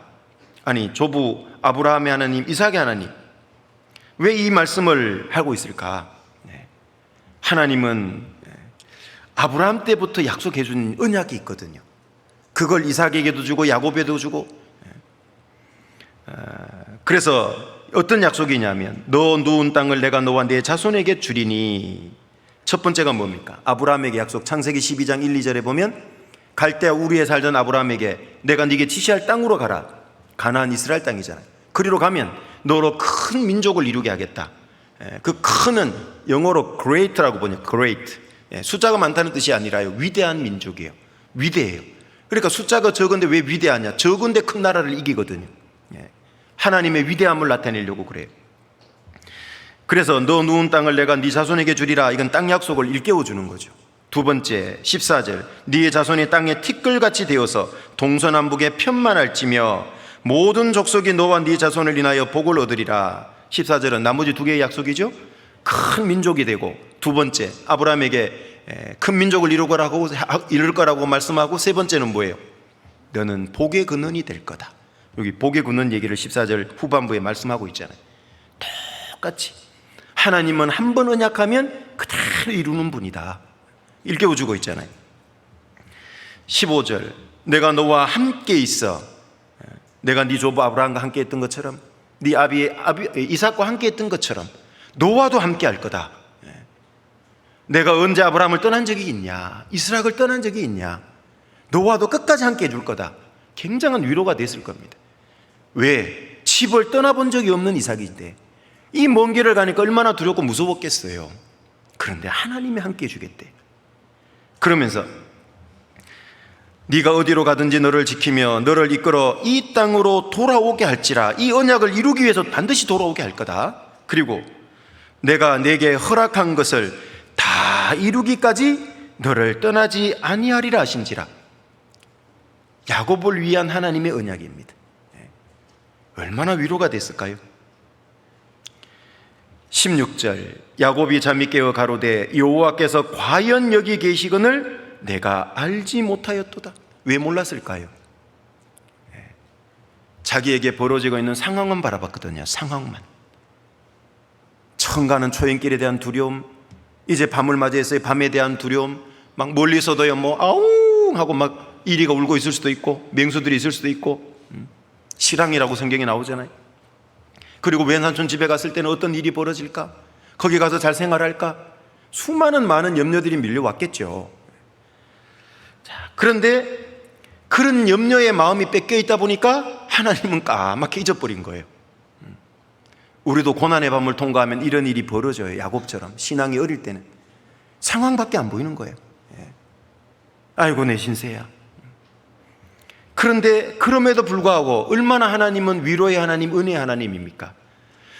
아니, 조부 아브라함의 하나님, 이삭의 하나님. 왜 이 말씀을 하고 있을까? 하나님은 아브라함 때부터 약속해 준 언약이 있거든요. 그걸 이삭에게도 주고 야곱에도 주고. 그래서 어떤 약속이냐면 너 누운 땅을 내가 너와 네 자손에게 주리니. 첫 번째가 뭡니까? 아브라함에게 약속. 창세기 12장 1, 2절에 보면 갈대아 우르에 살던 아브라함에게 내가 네게 지시할 땅으로 가라. 가나안 이스라엘 땅이잖아요. 그리로 가면 너로 큰 민족을 이루게 하겠다. 그 큰은 영어로 great라고 보냐. great. 숫자가 많다는 뜻이 아니라요, 위대한 민족이에요. 위대해요. 그러니까 숫자가 적은데 왜 위대하냐? 적은데 큰 나라를 이기거든요. 하나님의 위대함을 나타내려고 그래요. 그래서 너 누운 땅을 내가 네 자손에게 주리라. 이건 땅 약속을 일깨워 주는 거죠. 두 번째 14절 네 자손이 땅에 티끌같이 되어서 동서남북에 편만할지며 모든 족속이 너와 네 자손을 인하여 복을 얻으리라. 14절은 나머지 두 개의 약속이죠. 큰 민족이 되고, 두 번째 아브라함에게 큰 민족을 이룰 거라고 말씀하고, 세 번째는 뭐예요? 너는 복의 근원이 될 거다. 여기 복의 근원 얘기를 14절 후반부에 말씀하고 있잖아요. 똑같이 하나님은 한 번 언약하면 그대로 이루는 분이다. 일깨워주고 있잖아요. 15절 내가 너와 함께 있어. 내가 네 조부 아브라함과 함께 했던 것처럼, 네 아비 이삭과 함께 했던 것처럼 너와도 함께 할 거다. 내가 언제 아브라함을 떠난 적이 있냐? 이스락을 떠난 적이 있냐? 너와도 끝까지 함께 해줄 거다. 굉장한 위로가 됐을 겁니다. 왜? 집을 떠나본 적이 없는 이삭인데 이 먼 길을 가니까 얼마나 두렵고 무서웠겠어요. 그런데 하나님이 함께 해주겠대. 그러면서 네가 어디로 가든지 너를 지키며 너를 이끌어 이 땅으로 돌아오게 할지라. 이 언약을 이루기 위해서 반드시 돌아오게 할 거다. 그리고 내가 내게 허락한 것을 다 이루기까지 너를 떠나지 아니하리라 하신지라. 야곱을 위한 하나님의 언약입니다. 얼마나 위로가 됐을까요? 16절 야곱이 잠이 깨어 가로되 여호와께서 과연 여기 계시거늘 내가 알지 못하였도다. 왜 몰랐을까요? 자기에게 벌어지고 있는 상황만 바라봤거든요. 상황만. 처음 가는 초행길에 대한 두려움, 이제 밤을 맞이해서의 밤에 대한 두려움, 막 멀리서도요 아웅 하고 막 이리가 울고 있을 수도 있고 맹수들이 있을 수도 있고, 실황이라고 성경에 나오잖아요. 그리고 왼삼촌 집에 갔을 때는 어떤 일이 벌어질까? 거기 가서 잘 생활할까? 수많은 많은 염려들이 밀려왔겠죠. 그런데 그런 염려의 마음이 뺏겨 있다 보니까 하나님은 까맣게 잊어버린 거예요. 우리도 고난의 밤을 통과하면 이런 일이 벌어져요. 야곱처럼 신앙이 어릴 때는 상황밖에 안 보이는 거예요. 아이고 내 신세야. 그런데 그럼에도 불구하고 얼마나 하나님은 위로의 하나님, 은혜의 하나님입니까?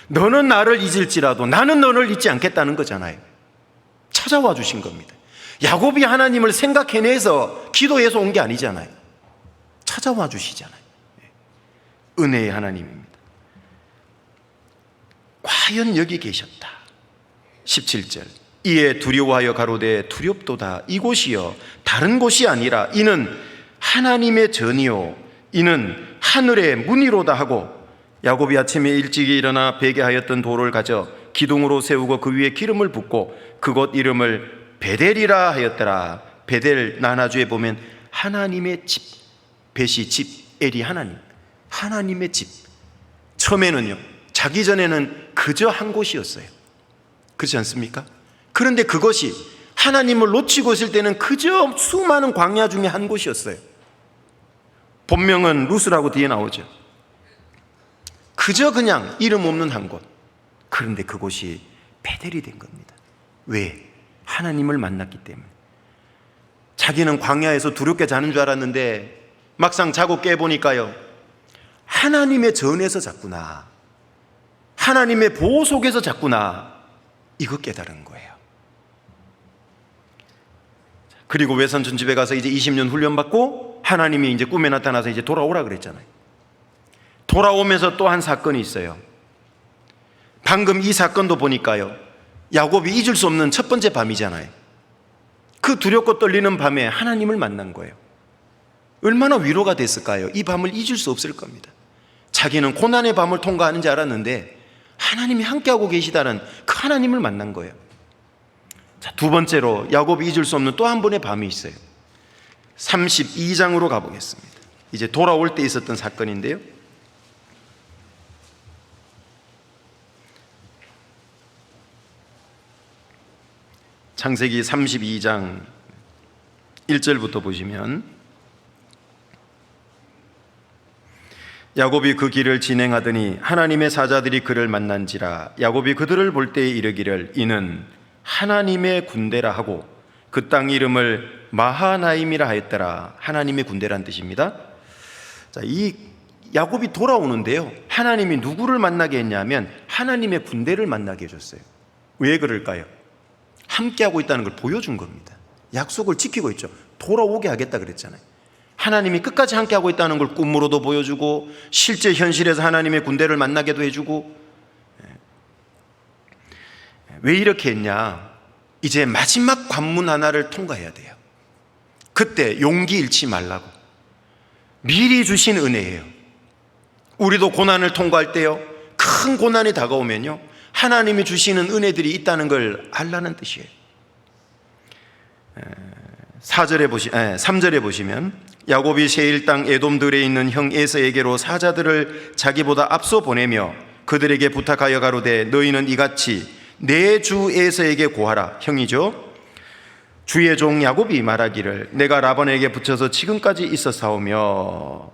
너는 나를 잊을지라도 나는 너를 잊지 않겠다는 거잖아요. 찾아와 주신 겁니다. 야곱이 하나님을 생각해내서 기도해서 온 게 아니잖아요. 찾아와 주시잖아요. 은혜의 하나님입니다. 과연 여기 계셨다. 17절 이에 두려워하여 가로되 두렵도다. 이곳이여 다른 곳이 아니라 이는 하나님의 전이요 이는 하늘의 문이로다 하고, 야곱이 아침에 일찍이 일어나 베개하였던 돌을 가져 기둥으로 세우고 그 위에 기름을 붓고 그곳 이름을 베델이라 하였더라. 베델 나나주에 보면 하나님의 집, 벳이 집, 엘이 하나님, 하나님의 집. 처음에는요 자기 전에는 그저 한 곳이었어요. 그렇지 않습니까? 그런데 그것이 하나님을 놓치고 있을 때는 그저 수많은 광야 중에 한 곳이었어요. 본명은 루스라고 뒤에 나오죠. 그저 그냥 이름 없는 한 곳. 그런데 그곳이 베델이 된 겁니다. 왜? 하나님을 만났기 때문에. 자기는 광야에서 두렵게 자는 줄 알았는데 막상 자고 깨보니까요 하나님의 전에서 잤구나, 하나님의 보호 속에서 잤구나, 이거 깨달은 거예요. 그리고 외삼촌 집에 가서 이제 20년 훈련받고 하나님이 이제 꿈에 나타나서 이제 돌아오라 그랬잖아요. 돌아오면서 또 한 사건이 있어요. 방금 이 사건도 보니까요 야곱이 잊을 수 없는 첫 번째 밤이잖아요. 그 두렵고 떨리는 밤에 하나님을 만난 거예요. 얼마나 위로가 됐을까요? 이 밤을 잊을 수 없을 겁니다. 자기는 고난의 밤을 통과하는 줄 알았는데 하나님이 함께하고 계시다는 그 하나님을 만난 거예요. 자, 두 번째로 야곱이 잊을 수 없는 또 한 번의 밤이 있어요. 32장으로 가보겠습니다. 이제 돌아올 때 있었던 사건인데요. 창세기 32장 1절부터 보시면, 야곱이 그 길을 진행하더니 하나님의 사자들이 그를 만난지라. 야곱이 그들을 볼 때에 이르기를 이는 하나님의 군대라 하고 그 땅 이름을 마하나임이라 하였더라. 하나님의 군대란 뜻입니다. 자, 이 야곱이 돌아오는데요, 하나님이 누구를 만나게 했냐면 하나님의 군대를 만나게 해줬어요. 왜 그럴까요? 함께하고 있다는 걸 보여준 겁니다. 약속을 지키고 있죠. 돌아오게 하겠다 그랬잖아요. 하나님이 끝까지 함께하고 있다는 걸 꿈으로도 보여주고 실제 현실에서 하나님의 군대를 만나게도 해주고. 왜 이렇게 했냐? 이제 마지막 관문 하나를 통과해야 돼요. 그때 용기 잃지 말라고 미리 주신 은혜예요. 우리도 고난을 통과할 때요, 큰 고난이 다가오면요, 하나님이 주시는 은혜들이 있다는 걸 알라는 뜻이에요. 3절에 보시면 야곱이 세일 땅 에돔들에 있는 형 에서에게로 사자들을 자기보다 앞서 보내며 그들에게 부탁하여 가로되 너희는 이같이 내 주 에서에게 고하라. 형이죠. 주의 종 야곱이 말하기를 내가 라반에게 붙여서 지금까지 있었사오며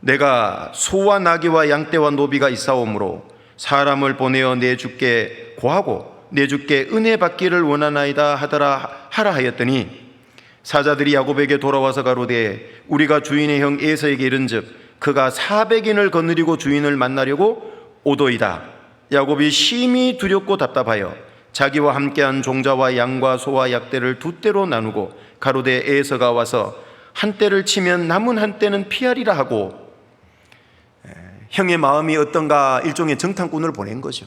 내가 소와 나귀와 양떼와 노비가 있사오므로 사람을 보내어 내 주께 고하고 내 주께 은혜 받기를 원하나이다 하라 하였더니 사자들이 야곱에게 돌아와서 가로되 우리가 주인의 형 에서에게 이른즉 그가 400인을 거느리고 주인을 만나려고 오도이다. 야곱이 심히 두렵고 답답하여 자기와 함께한 종자와 양과 소와 약대를 두 떼로 나누고 가로되 에서가 와서 한 떼를 치면 남은 한 떼는 피하리라 하고, 형의 마음이 어떤가 일종의 정탐꾼을 보낸 거죠.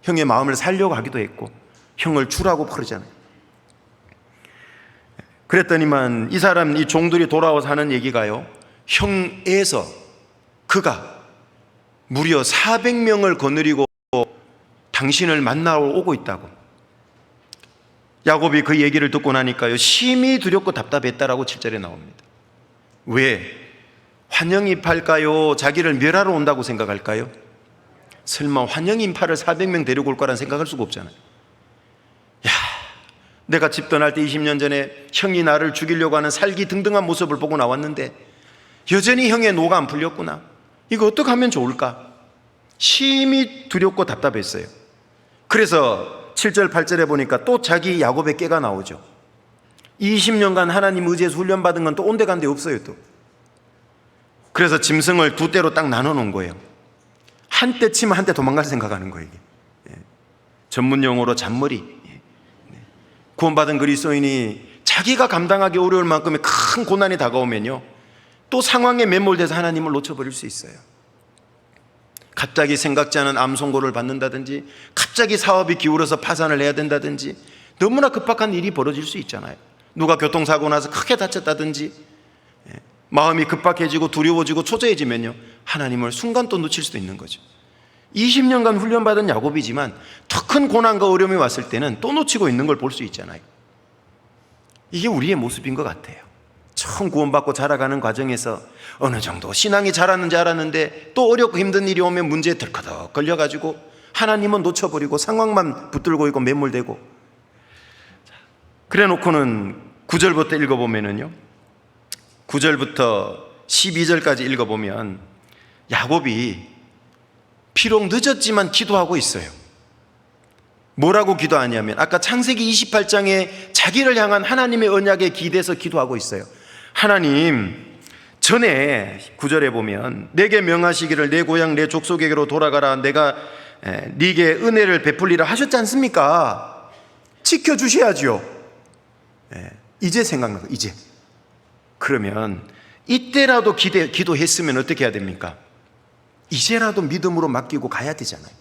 형의 마음을 살려고 하기도 했고 형을 주라고 그러잖아요. 그랬더니만 이 사람, 이 종들이 돌아와서 하는 얘기가요, 형에서 그가 무려 400명을 거느리고 당신을 만나러 오고 있다고. 야곱이 그 얘기를 듣고 나니까요, 심히 두렵고 답답했다라고 7절에 나옵니다. 왜? 환영인파일까요? 자기를 멸하러 온다고 생각할까요? 설마 환영인파를 400명 데리고 올 거란 생각할 수가 없잖아요. 야, 내가 집 떠날 때 20년 전에 형이 나를 죽이려고 하는 살기등등한 모습을 보고 나왔는데 여전히 형의 노가 안 풀렸구나. 이거 어떻게 하면 좋을까? 심히 두렵고 답답했어요. 그래서 7절 8절에 보니까 또 자기 야곱의 깨가 나오죠. 20년간 하나님 의지에서 훈련받은 건 또 온데간데 없어요. 또 그래서 짐승을 두 떼로 딱 나눠 놓은 거예요. 한 떼 치면 한 떼 도망갈 생각하는 거예요. 이게. 전문 용어로 잔머리. 구원받은 그리스도인이 자기가 감당하기 어려울 만큼의 큰 고난이 다가오면요, 또 상황에 매몰돼서 하나님을 놓쳐버릴 수 있어요. 갑자기 생각지 않은 암 선고를 받는다든지, 갑자기 사업이 기울어서 파산을 해야 된다든지, 너무나 급박한 일이 벌어질 수 있잖아요. 누가 교통사고 나서 크게 다쳤다든지, 마음이 급박해지고 두려워지고 초조해지면요, 하나님을 순간 또 놓칠 수도 있는 거죠. 20년간 훈련받은 야곱이지만 더 큰 고난과 어려움이 왔을 때는 또 놓치고 있는 걸 볼 수 있잖아요. 이게 우리의 모습인 것 같아요. 처음 구원받고 자라가는 과정에서 어느 정도 신앙이 자랐는지 알았는데 또 어렵고 힘든 일이 오면 문제에 덜커덕 걸려가지고 하나님은 놓쳐버리고 상황만 붙들고 있고 매몰되고. 그래 놓고는 9절부터 읽어보면은요, 9절부터 12절까지 읽어보면 야곱이 비록 늦었지만 기도하고 있어요. 뭐라고 기도하냐면 아까 창세기 28장에 자기를 향한 하나님의 언약에 기대서 기도하고 있어요. 하나님, 전에 9절에 보면 내게 명하시기를 내 고향 내 족속에게로 돌아가라, 내가 네게 은혜를 베풀리라 하셨지 않습니까? 지켜주셔야지요. 이제 생각나고, 이제. 그러면 이때라도 기도했으면 어떻게 해야 됩니까? 이제라도 믿음으로 맡기고 가야 되잖아요.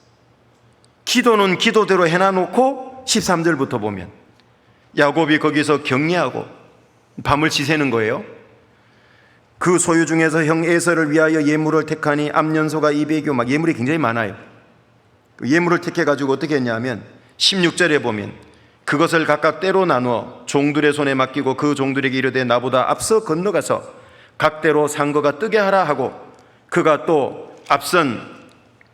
기도는 기도대로 해놔놓고 13절부터 보면 야곱이 거기서 격려하고 밤을 지새는 거예요. 그 소유 중에서 형 에서를 위하여 예물을 택하니 암년소가 200여, 막 예물이 굉장히 많아요. 그 예물을 택해가지고 어떻게 했냐면 16절에 보면 그것을 각각 때로 나누어 종들의 손에 맡기고 그 종들에게 이르되 나보다 앞서 건너가서 각대로 산 거가 뜨게 하라 하고, 그가 또 앞선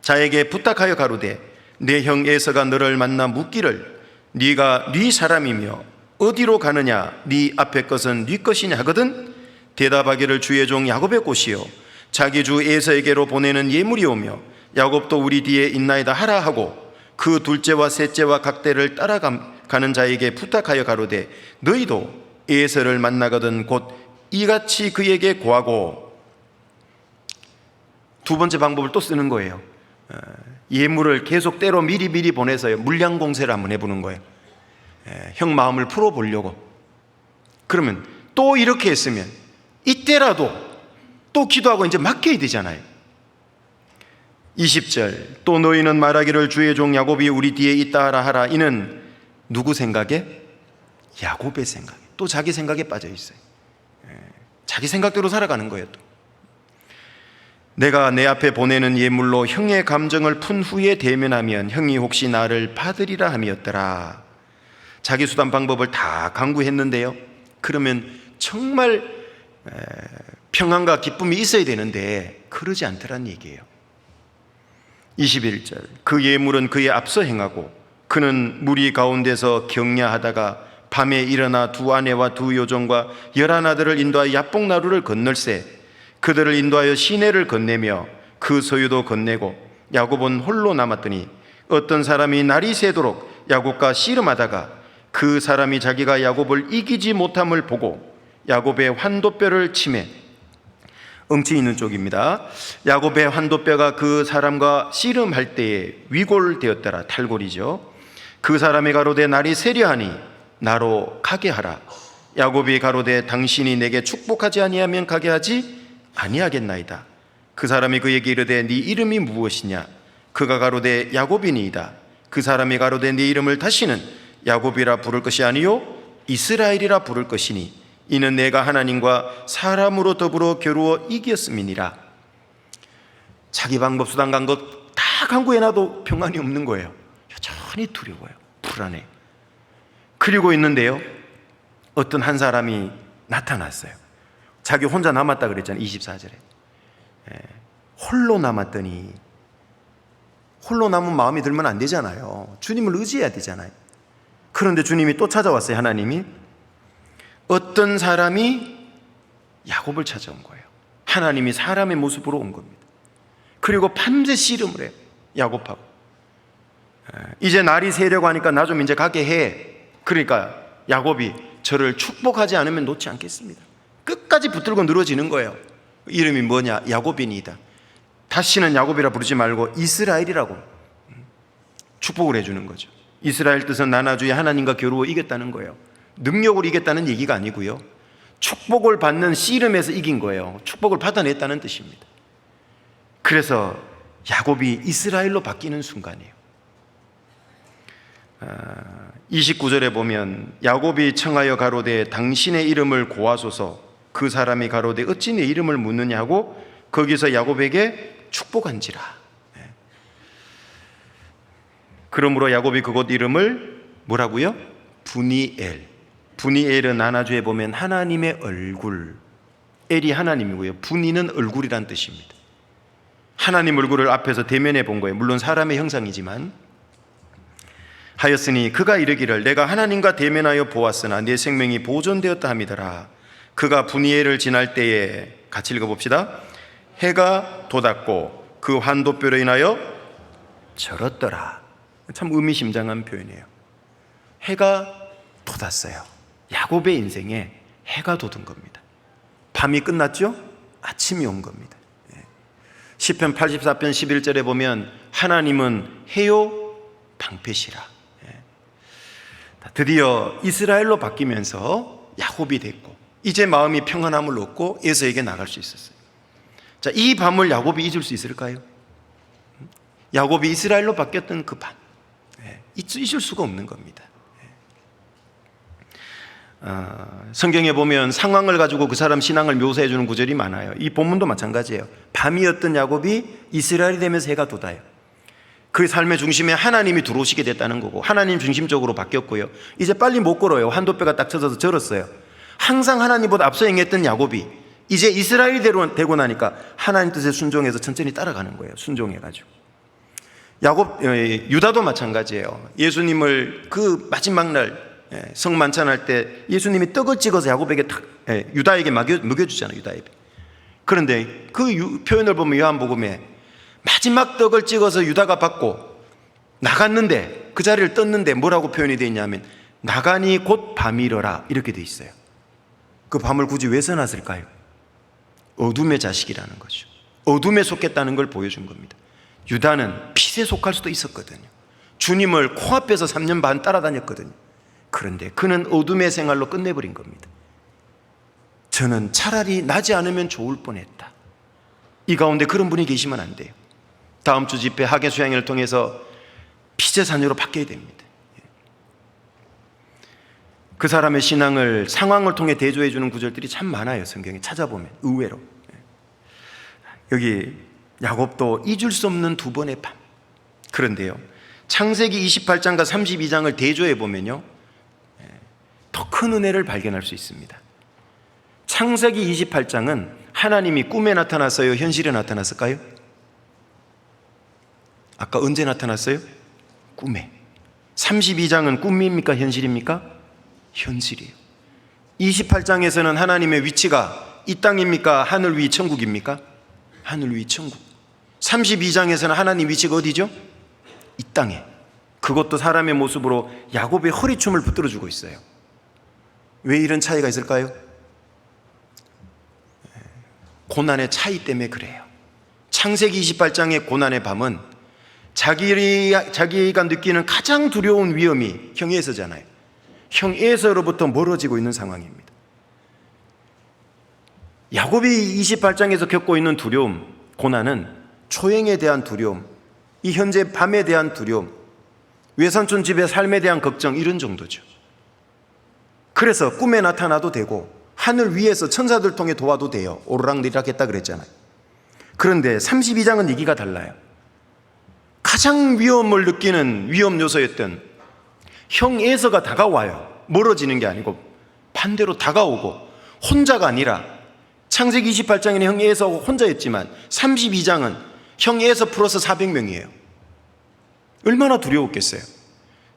자에게 부탁하여 가로되 내 형 에서가 너를 만나 묻기를 네가 네 사람이며 어디로 가느냐, 네 앞에 것은 네 것이냐 하거든 대답하기를 주의 종 야곱의 꽃이요 자기 주 에서에게로 보내는 예물이 오며 야곱도 우리 뒤에 있나이다 하라 하고, 그 둘째와 셋째와 각대를 따라가는 자에게 부탁하여 가로되 너희도 에서를 만나거든 곧 이같이 그에게 고하고. 두 번째 방법을 또 쓰는 거예요. 예물을 계속 때로 미리 보내서요, 물량 공세를 한번 해보는 거예요. 형 마음을 풀어보려고. 그러면 또 이렇게 했으면 이때라도 또 기도하고 이제 맡겨야 되잖아요. 20절 또 너희는 말하기를 주의 종 야곱이 우리 뒤에 있다 하라. 이는 누구 생각에? 야곱의 생각에. 또 자기 생각에 빠져 있어요. 자기 생각대로 살아가는 거예요. 또 내가 내 앞에 보내는 예물로 형의 감정을 푼 후에 대면하면 형이 혹시 나를 받으리라 함이었더라. 자기 수단 방법을 다 강구했는데요, 그러면 정말 평안과 기쁨이 있어야 되는데 그러지 않더란 얘기예요. 21절 그 예물은 그의 앞서 행하고 그는 무리 가운데서 경야하다가 밤에 일어나 두 아내와 두 요종과 11아들을 인도하여 야복나루를 건널세 그들을 인도하여 시내를 건네며 그 소유도 건네고 야곱은 홀로 남았더니 어떤 사람이 날이 새도록 야곱과 씨름하다가 그 사람이 자기가 야곱을 이기지 못함을 보고 야곱의 환도뼈를 치매. 응치 있는 쪽입니다. 야곱의 환도뼈가 그 사람과 씨름할 때에 위골되었더라. 탈골이죠. 그 사람이 가로되 날이 세려하니 나로 가게 하라. 야곱이 가로되 당신이 내게 축복하지 아니하면 가게 하지 아니하겠나이다. 그 사람이 그에게 이르되 네 이름이 무엇이냐? 그가 가로되 야곱이니이다. 그 사람이 가로되 네 이름을 다시는 야곱이라 부를 것이 아니요 이스라엘이라 부를 것이니 이는 내가 하나님과 사람으로 더불어 겨루어 이겼음이니라. 자기 방법 수단 간 것 다 강구해놔도 평안이 없는 거예요. 여전히 두려워요. 불안해. 그리고 있는데요, 어떤 한 사람이 나타났어요. 자기 혼자 남았다 그랬잖아요. 24절에 홀로 남았더니, 홀로 남은 마음이 들면 안 되잖아요. 주님을 의지해야 되잖아요. 그런데 주님이 또 찾아왔어요. 하나님이 어떤 사람이 야곱을 찾아온 거예요. 하나님이 사람의 모습으로 온 겁니다. 그리고 밤새 씨름을 해요. 야곱하고 이제 날이 새려고 하니까 나 좀 이제 가게 해. 그러니까 야곱이 저를 축복하지 않으면 놓지 않겠습니다. 끝까지 붙들고 늘어지는 거예요. 이름이 뭐냐? 야곱이니이다. 다시는 야곱이라 부르지 말고 이스라엘이라고 축복을 해주는 거죠. 이스라엘 뜻은 나나주의 하나님과 겨루어 이겼다는 거예요. 능력으로 이겼다는 얘기가 아니고요, 축복을 받는 씨름에서 이긴 거예요. 축복을 받아냈다는 뜻입니다. 그래서 야곱이 이스라엘로 바뀌는 순간이에요. 29절에 보면 야곱이 청하여 가로되 당신의 이름을 고하소서. 그 사람이 가로되 어찌 내 이름을 묻느냐 하고 거기서 야곱에게 축복한지라. 그러므로 야곱이 그곳 이름을 뭐라고요? 브니엘. 브니엘은 나나주에 보면 하나님의 얼굴, 엘이 하나님이고요, 브니는 얼굴이란 뜻입니다. 하나님 얼굴을 앞에서 대면해 본 거예요. 물론 사람의 형상이지만. 하였으니 그가 이르기를 내가 하나님과 대면하여 보았으나 내 생명이 보존되었다 함이더라. 그가 브니엘을 지날 때에, 같이 읽어봅시다. 해가 돋았고 그 환도뼈로 인하여 절었더라. 참 의미심장한 표현이에요. 해가 돋았어요. 야곱의 인생에 해가 돋은 겁니다. 밤이 끝났죠? 아침이 온 겁니다. 시편 84편 11절에 보면 하나님은 해요 방패시라. 드디어 이스라엘로 바뀌면서 야곱이 됐고 이제 마음이 평안함을 얻고 에서에게 나갈 수 있었어요. 자, 이 밤을 야곱이 잊을 수 있을까요? 야곱이 이스라엘로 바뀌었던 그 밤, 잊을 수가 없는 겁니다. 성경에 보면 상황을 가지고 그 사람 신앙을 묘사해 주는 구절이 많아요. 이 본문도 마찬가지예요. 밤이었던 야곱이 이스라엘이 되면서 해가 돋아요. 그 삶의 중심에 하나님이 들어오시게 됐다는 거고, 하나님 중심적으로 바뀌었고요. 이제 빨리 못 걸어요. 한도뼈가 딱 쳐져서 절었어요. 항상 하나님보다 앞서 행했던 야곱이 이제 이스라엘이 되고 나니까 하나님 뜻에 순종해서 천천히 따라가는 거예요. 순종해가지고. 유다도 마찬가지예요. 예수님을 그 마지막 날 성만찬할 때 예수님이 떡을 찍어서 야곱에게 유다에게 먹여주잖아요. 유다에게. 그런데 그 표현을 보면 요한복음에 마지막 떡을 찍어서 유다가 받고 나갔는데, 그 자리를 떴는데 뭐라고 표현이 되어 있냐면 나가니 곧 밤이러라 이렇게 되어 있어요. 그 밤을 굳이 왜 써놨을까요? 어둠의 자식이라는 거죠. 어둠에 속했다는 걸 보여준 겁니다. 유다는 빛에 속할 수도 있었거든요. 주님을 코앞에서 3년 반 따라다녔거든요. 그런데 그는 어둠의 생활로 끝내버린 겁니다. 저는 차라리 나지 않으면 좋을 뻔했다. 이 가운데 그런 분이 계시면 안 돼요. 다음 주 집회 학예 수양회를 통해서 빛의 자녀로 바뀌어야 됩니다. 그 사람의 신앙을 상황을 통해 대조해 주는 구절들이 참 많아요. 성경에 찾아보면 의외로. 여기 야곱도 잊을 수 없는 두 번의 밤. 그런데요, 창세기 28장과 32장을 대조해 보면요, 더 큰 은혜를 발견할 수 있습니다. 창세기 28장은 하나님이 꿈에 나타났어요? 현실에 나타났을까요? 아까 언제 나타났어요? 꿈에. 32장은 꿈입니까? 현실입니까? 현실이에요. 28장에서는 하나님의 위치가 이 땅입니까? 하늘 위 천국입니까? 하늘 위 천국. 32장에서는 하나님 위치가 어디죠? 이 땅에. 그것도 사람의 모습으로 야곱의 허리춤을 붙들어주고 있어요. 왜 이런 차이가 있을까요? 고난의 차이 때문에 그래요. 창세기 28장의 고난의 밤은 자기가 느끼는 가장 두려운 위험이 형 에서잖아요. 형 에서로부터 멀어지고 있는 상황입니다. 야곱이 28장에서 겪고 있는 두려움, 고난은 초행에 대한 두려움, 이 현재 밤에 대한 두려움, 외삼촌 집의 삶에 대한 걱정, 이런 정도죠. 그래서 꿈에 나타나도 되고 하늘 위에서 천사들 통해 도와도 돼요. 오르락내리락 했다 그랬잖아요. 그런데 32장은 얘기가 달라요. 가장 위험을 느끼는 위험 요소였던 형 에서가 다가와요. 멀어지는 게 아니고 반대로 다가오고, 혼자가 아니라 창세기 28장에는 형 에서가 혼자였지만 32장은 형 에서 플러스 400명이에요. 얼마나 두려웠겠어요.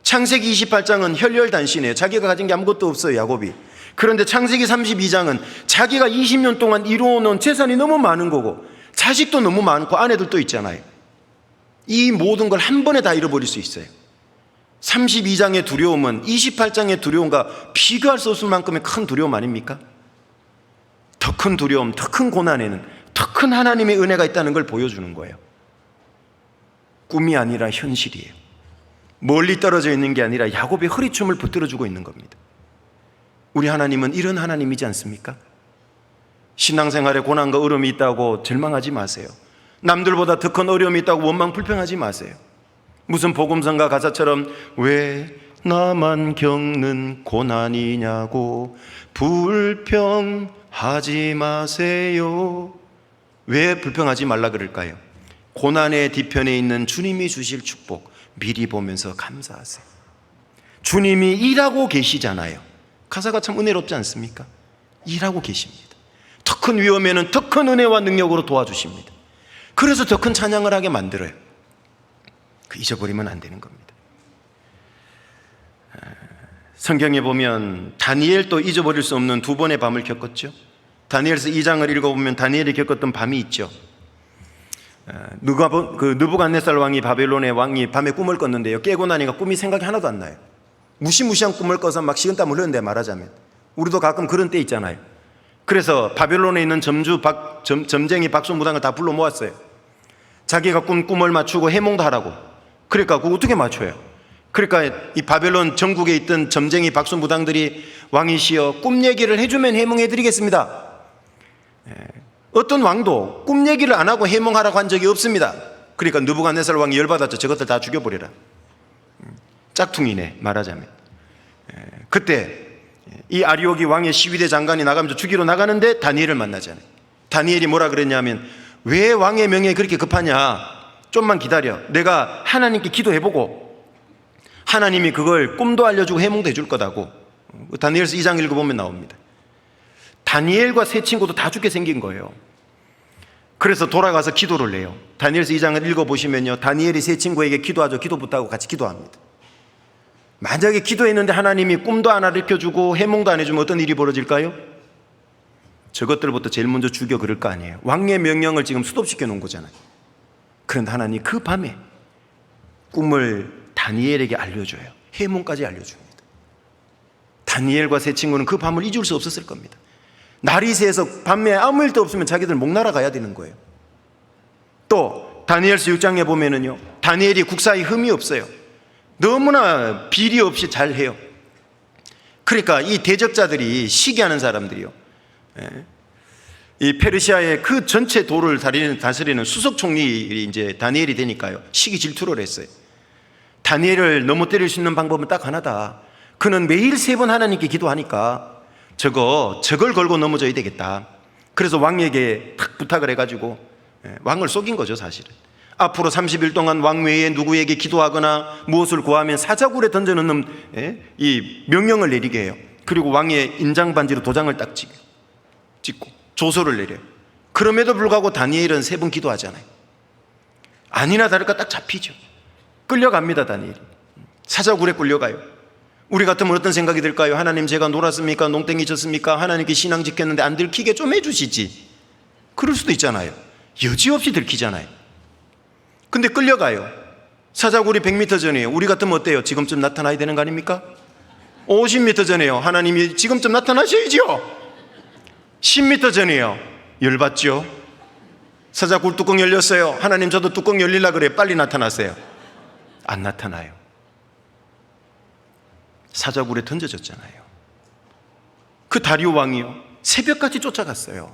창세기 28장은 혈혈단신이에요. 자기가 가진 게 아무것도 없어요, 야곱이. 그런데 창세기 32장은 자기가 20년 동안 이루어놓은 재산이 너무 많은 거고, 자식도 너무 많고, 아내들도 있잖아요. 이 모든 걸 한 번에 다 잃어버릴 수 있어요. 32장의 두려움은 28장의 두려움과 비교할 수 없을 만큼의 큰 두려움 아닙니까? 더 큰 두려움, 더 큰 고난에는 더 큰 하나님의 은혜가 있다는 걸 보여주는 거예요. 꿈이 아니라 현실이에요. 멀리 떨어져 있는 게 아니라 야곱의 허리춤을 붙들어주고 있는 겁니다. 우리 하나님은 이런 하나님이지 않습니까? 신앙생활에 고난과 어려움이 있다고 절망하지 마세요. 남들보다 더 큰 어려움이 있다고 원망 불평하지 마세요. 무슨 복음성가 가사처럼 왜 나만 겪는 고난이냐고 불평하지 마세요. 왜 불평하지 말라 그럴까요? 고난의 뒤편에 있는 주님이 주실 축복 미리 보면서 감사하세요. 주님이 일하고 계시잖아요. 가사가 참 은혜롭지 않습니까? 일하고 계십니다. 더 큰 위험에는 더 큰 은혜와 능력으로 도와주십니다. 그래서 더 큰 찬양을 하게 만들어요. 잊어버리면 안 되는 겁니다. 성경에 보면 다니엘도 잊어버릴 수 없는 두 번의 밤을 겪었죠. 다니엘서 2장을 읽어보면 다니엘이 겪었던 밤이 있죠. 느부갓네살 왕이, 바벨론의 왕이 밤에 꿈을 꿨는데요, 깨고 나니까 꿈이 생각이 하나도 안 나요. 무시무시한 꿈을 꿔서 막 식은땀 흘렸는데, 말하자면 우리도 가끔 그런 때 있잖아요. 그래서 바벨론에 있는 점쟁이 박수무당을 다 불러 모았어요. 자기가 꾼 꿈을 맞추고 해몽도 하라고. 그러니까 그거 어떻게 맞춰요? 그러니까 이 바벨론 전국에 있던 점쟁이 박수무당들이 왕이시여 꿈 얘기를 해주면 해몽해드리겠습니다. 어떤 왕도 꿈 얘기를 안 하고 해몽하라고 한 적이 없습니다. 그러니까 느부갓네살 왕이 열받았죠. 저것들 다 죽여버리라. 짝퉁이네, 말하자면. 그때 이 아리오기 왕의 시위대 장관이 나가면서 죽이러 나가는데 다니엘을 만나잖아요. 다니엘이 뭐라 그랬냐면 왜 왕의 명예에 그렇게 급하냐, 좀만 기다려. 내가 하나님께 기도해보고 하나님이 그걸 꿈도 알려주고 해몽도 해줄 거다고. 다니엘서 2장 읽어보면 나옵니다. 다니엘과 세 친구도 다 죽게 생긴 거예요. 그래서 돌아가서 기도를 해요. 다니엘서 2장을 읽어보시면요, 다니엘이 세 친구에게 기도하죠. 기도부터 하고 같이 기도합니다. 만약에 기도했는데 하나님이 꿈도 안 가르쳐주고 해몽도 안 해주면 어떤 일이 벌어질까요? 저것들부터 제일 먼저 죽여 그럴 거 아니에요. 왕의 명령을 지금 수독시켜 놓은 거잖아요. 그런데 하나님 그 밤에 꿈을 다니엘에게 알려줘요. 해몽까지 알려줍니다. 다니엘과 세 친구는 그 밤을 잊을 수 없었을 겁니다. 날이 새서 밤에 아무 일도 없으면 자기들 목 날아가야 되는 거예요. 또 다니엘서 6장에 보면은요, 다니엘이 국사에 흠이 없어요. 너무나 비리 없이 잘해요. 그러니까 이 대적자들이 시기하는 사람들이요, 이 페르시아의 그 전체 도를 다스리는 수석 총리 이제 다니엘이 되니까요, 시기 질투를 했어요. 다니엘을 넘어 때릴 수 있는 방법은 딱 하나다. 그는 매일 3번 하나님께 기도하니까 저걸 걸고 넘어져야 되겠다. 그래서 왕에게 탁 부탁을 해가지고 왕을 속인 거죠, 사실은. 앞으로 30일 동안 왕 외에 누구에게 기도하거나 무엇을 구하면 사자굴에 던져놓는 이 명령을 내리게 해요. 그리고 왕의 인장반지로 도장을 딱 찍고 조서를 내려요. 그럼에도 불구하고 다니엘은 3번 기도하잖아요. 아니나 다를까 딱 잡히죠. 끌려갑니다. 다니엘이 사자굴에 끌려가요. 우리 같으면 어떤 생각이 들까요? 하나님, 제가 놀았습니까? 농땡이 쳤습니까? 하나님께 신앙 지켰는데 안 들키게 좀 해주시지. 그럴 수도 있잖아요. 여지없이 들키잖아요. 근데 끌려가요. 사자굴이 100m 전이에요. 우리 같으면 어때요? 지금쯤 나타나야 되는 거 아닙니까? 50m 전이에요. 하나님이 지금쯤 나타나셔야죠. 10m 전이에요. 열받죠? 사자굴 뚜껑 열렸어요. 하나님, 저도 뚜껑 열리려 그래요. 빨리 나타나세요. 안 나타나요. 사자굴에 던져졌잖아요. 그 다리오 왕이요, 새벽까지 쫓아갔어요.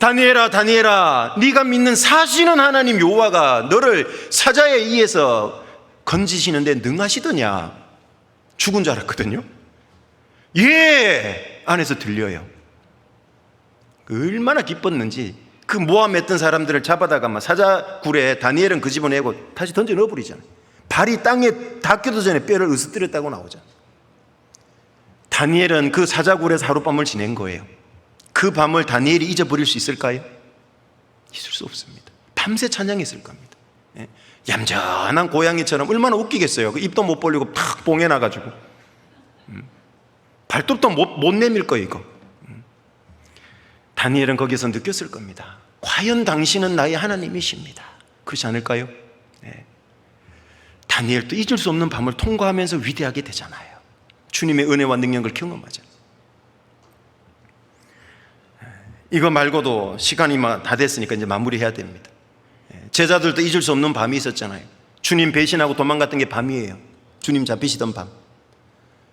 다니엘아, 다니엘아, 네가 믿는 사시는 하나님 여호와가 너를 사자에 의해서 건지시는데 능하시더냐. 죽은 줄 알았거든요. 예! 안에서 들려요. 얼마나 기뻤는지. 그 모함했던 사람들을 잡아다가 막 사자굴에 다니엘은 그 집어내고 다시 던져 넣어버리잖아요. 발이 땅에 닿기도 전에 뼈를 으스뜨렸다고 나오잖아요. 다니엘은 그 사자굴에서 하룻밤을 지낸 거예요. 그 밤을 다니엘이 잊어버릴 수 있을까요? 있을 수 없습니다. 밤새 찬양했을 겁니다. 얌전한 고양이처럼 얼마나 웃기겠어요. 그 입도 못 벌리고 탁 봉해놔가지고 발톱도 못 내밀 거예요, 이거. 다니엘은 거기서 느꼈을 겁니다. 과연 당신은 나의 하나님이십니다. 그렇지 않을까요? 다니엘도 잊을 수 없는 밤을 통과하면서 위대하게 되잖아요. 주님의 은혜와 능력을 경험하죠. 이거 말고도 시간이 다 됐으니까 이제 마무리해야 됩니다. 제자들도 잊을 수 없는 밤이 있었잖아요. 주님 배신하고 도망갔던 게 밤이에요. 주님 잡히시던 밤.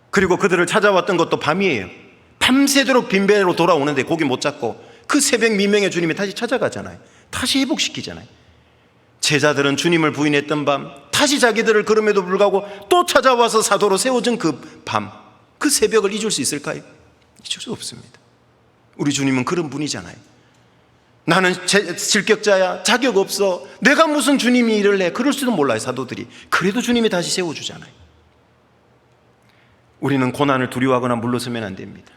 그리고 그들을 찾아왔던 것도 밤이에요. 밤새도록 빈배로 돌아오는데 고기 못 잡고 그 새벽 미명에 주님이 다시 찾아가잖아요. 다시 회복시키잖아요. 제자들은 주님을 부인했던 밤, 다시 자기들을 그럼에도 불구하고 또 찾아와서 사도로 세워진 그 밤, 그 새벽을 잊을 수 있을까요? 잊을 수 없습니다. 우리 주님은 그런 분이잖아요. 나는 실격자야, 자격 없어, 내가 무슨 주님이 일을 해, 그럴 수도 몰라요. 사도들이. 그래도 주님이 다시 세워주잖아요. 우리는 고난을 두려워하거나 물러서면 안 됩니다.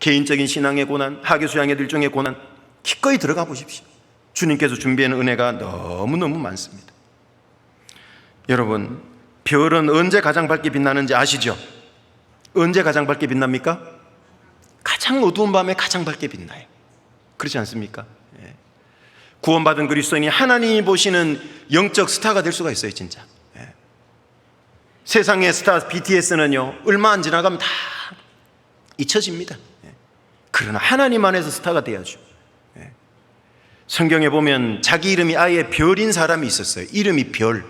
개인적인 신앙의 고난, 하교수양의 일종의 고난, 기꺼이 들어가 보십시오. 주님께서 준비하는 은혜가 너무너무 많습니다. 여러분, 별은 언제 가장 밝게 빛나는지 아시죠? 언제 가장 밝게 빛납니까? 가장 어두운 밤에 가장 밝게 빛나요. 그렇지 않습니까? 구원받은 그리스도인이 하나님이 보시는 영적 스타가 될 수가 있어요, 진짜. 세상의 스타 BTS는요, 얼마 안 지나가면 다 잊혀집니다. 그러나 하나님 안에서 스타가 돼야죠. 성경에 보면 자기 이름이 아예 별인 사람이 있었어요. 이름이 별.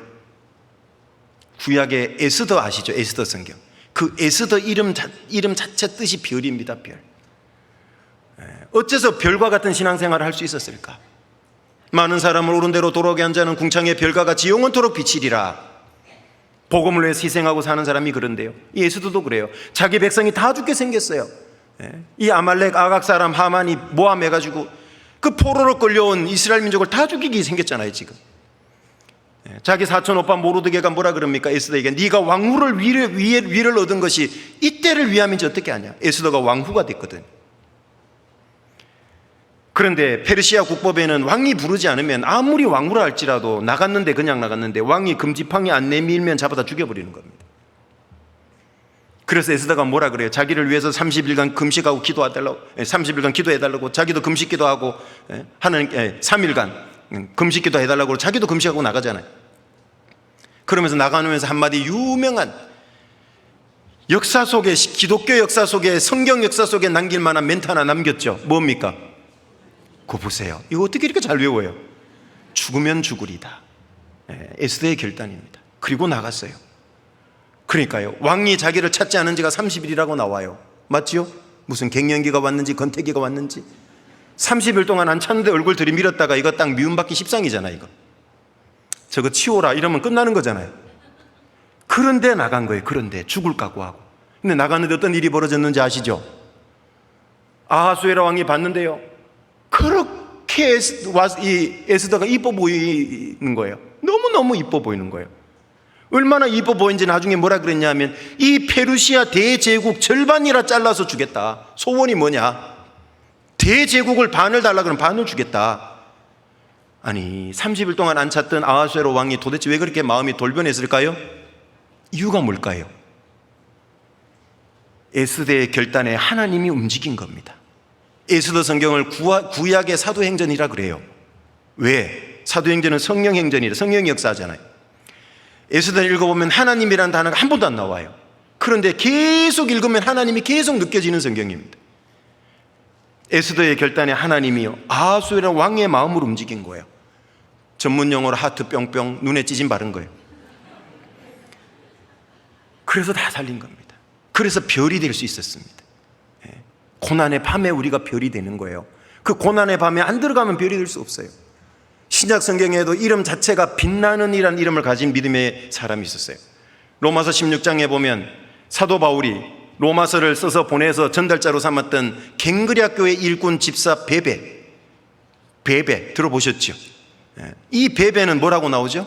구약의 에스더 아시죠? 에스더 성경. 그 에스더 이름 자체 뜻이 별입니다. 별. 어째서 별과 같은 신앙생활을 할 수 있었을까? 많은 사람을 옳은 대로 돌아오게 한 자는 궁창의 별과 같이 영원토록 비치리라. 복음을 위해서 희생하고 사는 사람이 그런데요, 이 에스더도 그래요. 자기 백성이 다 죽게 생겼어요. 이 아말렉 아각 사람 하만이 모함해가지고 그 포로로 끌려온 이스라엘 민족을 다 죽이게 생겼잖아요 지금. 자기 사촌 오빠 모르드게가 뭐라 그럽니까? 에스더에게 네가 왕후를 위를 얻은 것이 이때를 위함인지 어떻게 아냐? 에스더가 왕후가 됐거든. 그런데 페르시아 국법에는 왕이 부르지 않으면 아무리 왕후라 할지라도 나갔는데 그냥 나갔는데 왕이 금지팡이 안 내밀면 잡아다 죽여버리는 겁니다. 그래서 에스더가 뭐라 그래요? 자기를 위해서 30일간 금식하고 기도해달라고, 30일간 기도해달라고, 자기도 금식 기도하고 하는 3일간 금식 기도해달라고 자기도 금식하고 나가잖아요. 그러면서 나가면서 한마디 유명한 역사 속에, 기독교 역사 속에, 성경 역사 속에 남길 만한 멘트 하나 남겼죠. 뭡니까? 그거 보세요. 이거 어떻게 이렇게 잘 외워요? 죽으면 죽으리다. 에스더의 결단입니다. 그리고 나갔어요. 그러니까요, 왕이 자기를 찾지 않은 지가 30일이라고 나와요. 맞지요? 무슨 갱년기가 왔는지 건태기가 왔는지 30일 동안 안 찾는데 얼굴 들이밀었다가 이거 딱 미움받기 십상이잖아요. 이거 저거 치워라 이러면 끝나는 거잖아요. 그런데 나간 거예요. 그런데 죽을 각오하고. 근데 나갔는데 어떤 일이 벌어졌는지 아시죠? 아하수에라 왕이 봤는데요, 그렇게 이 에스더가 이뻐 보이는 거예요. 너무너무 이뻐 보이는 거예요. 얼마나 이뻐 보이는지 나중에 뭐라 그랬냐면 이 페르시아 대제국 절반이라 잘라서 주겠다. 소원이 뭐냐? 대제국을 반을 달라 그러면 반을 주겠다. 아니 30일 동안 안 찾던 아하수에로 왕이 도대체 왜 그렇게 마음이 돌변했을까요? 이유가 뭘까요? 에스더의 결단에 하나님이 움직인 겁니다. 에스더 성경을 구약의 사도행전이라 그래요. 왜? 사도행전은 성령행전이라, 성령이 역사하잖아요. 에스더를 읽어보면 하나님이라는 단어가 한 번도 안 나와요. 그런데 계속 읽으면 하나님이 계속 느껴지는 성경입니다. 에스더의 결단에 하나님이요 아하수에라 왕의 마음을 움직인 거예요. 전문 용어로 하트 뿅뿅, 눈에 찌짐 바른 거예요. 그래서 다 살린 겁니다. 그래서 별이 될 수 있었습니다. 고난의 밤에 우리가 별이 되는 거예요. 그 고난의 밤에 안 들어가면 별이 될 수 없어요. 신약 성경에도 이름 자체가 빛나는 이라는 이름을 가진 믿음의 사람이 있었어요. 로마서 16장에 보면 사도 바울이 로마서를 써서 보내서 전달자로 삼았던 갱그리아 교회 일꾼 집사 베베 들어보셨죠? 이 베베는 뭐라고 나오죠?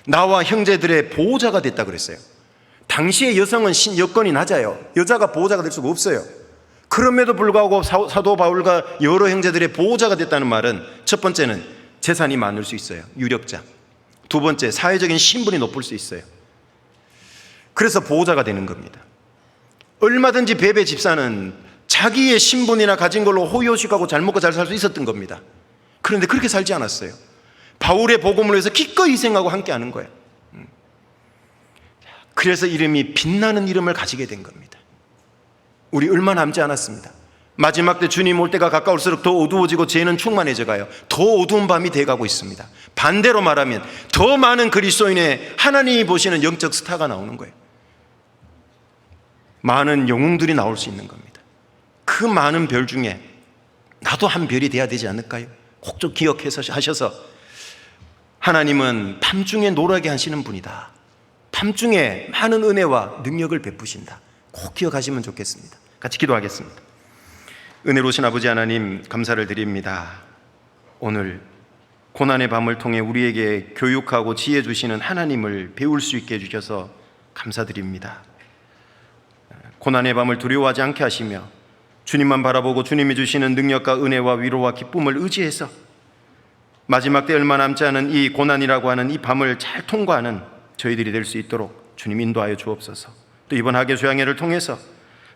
나와 형제들의 보호자가 됐다 그랬어요. 당시의 여성은 여건이 낮아요. 여자가 보호자가 될 수가 없어요. 그럼에도 불구하고 사도 바울과 여러 형제들의 보호자가 됐다는 말은 첫 번째는 재산이 많을 수 있어요. 유력자. 두 번째, 사회적인 신분이 높을 수 있어요. 그래서 보호자가 되는 겁니다. 얼마든지 베베 집사는 자기의 신분이나 가진 걸로 호의호식하고 잘 먹고 잘 살 수 있었던 겁니다. 그런데 그렇게 살지 않았어요. 바울의 복음을 위해서 기꺼이 희생하고 함께하는 거예요. 그래서 이름이 빛나는 이름을 가지게 된 겁니다. 우리 얼마 남지 않았습니다. 마지막 때 주님 올 때가 가까울수록 더 어두워지고 죄는 충만해져 가요. 더 어두운 밤이 돼가고 있습니다. 반대로 말하면 더 많은 그리스도인의 하나님이 보시는 영적 스타가 나오는 거예요. 많은 영웅들이 나올 수 있는 겁니다. 그 많은 별 중에 나도 한 별이 돼야 되지 않을까요? 꼭 좀 기억해서 하셔서 하나님은 밤중에 노랗게 하시는 분이다. 밤중에 많은 은혜와 능력을 베푸신다. 꼭 기억하시면 좋겠습니다. 같이 기도하겠습니다. 은혜로우신 아버지 하나님, 감사를 드립니다. 오늘 고난의 밤을 통해 우리에게 교육하고 지혜 주시는 하나님을 배울 수 있게 해주셔서 감사드립니다. 고난의 밤을 두려워하지 않게 하시며 주님만 바라보고 주님이 주시는 능력과 은혜와 위로와 기쁨을 의지해서 마지막 때 얼마 남지 않은 이 고난이라고 하는 이 밤을 잘 통과하는 저희들이 될 수 있도록 주님 인도하여 주옵소서. 또 이번 하계 수양회를 통해서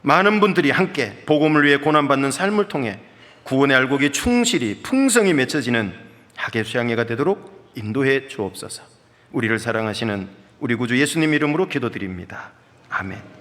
많은 분들이 함께 복음을 위해 고난받는 삶을 통해 구원의 알곡이 충실히 풍성히 맺혀지는 하계 수양회가 되도록 인도해 주옵소서. 우리를 사랑하시는 우리 구주 예수님 이름으로 기도드립니다. 아멘.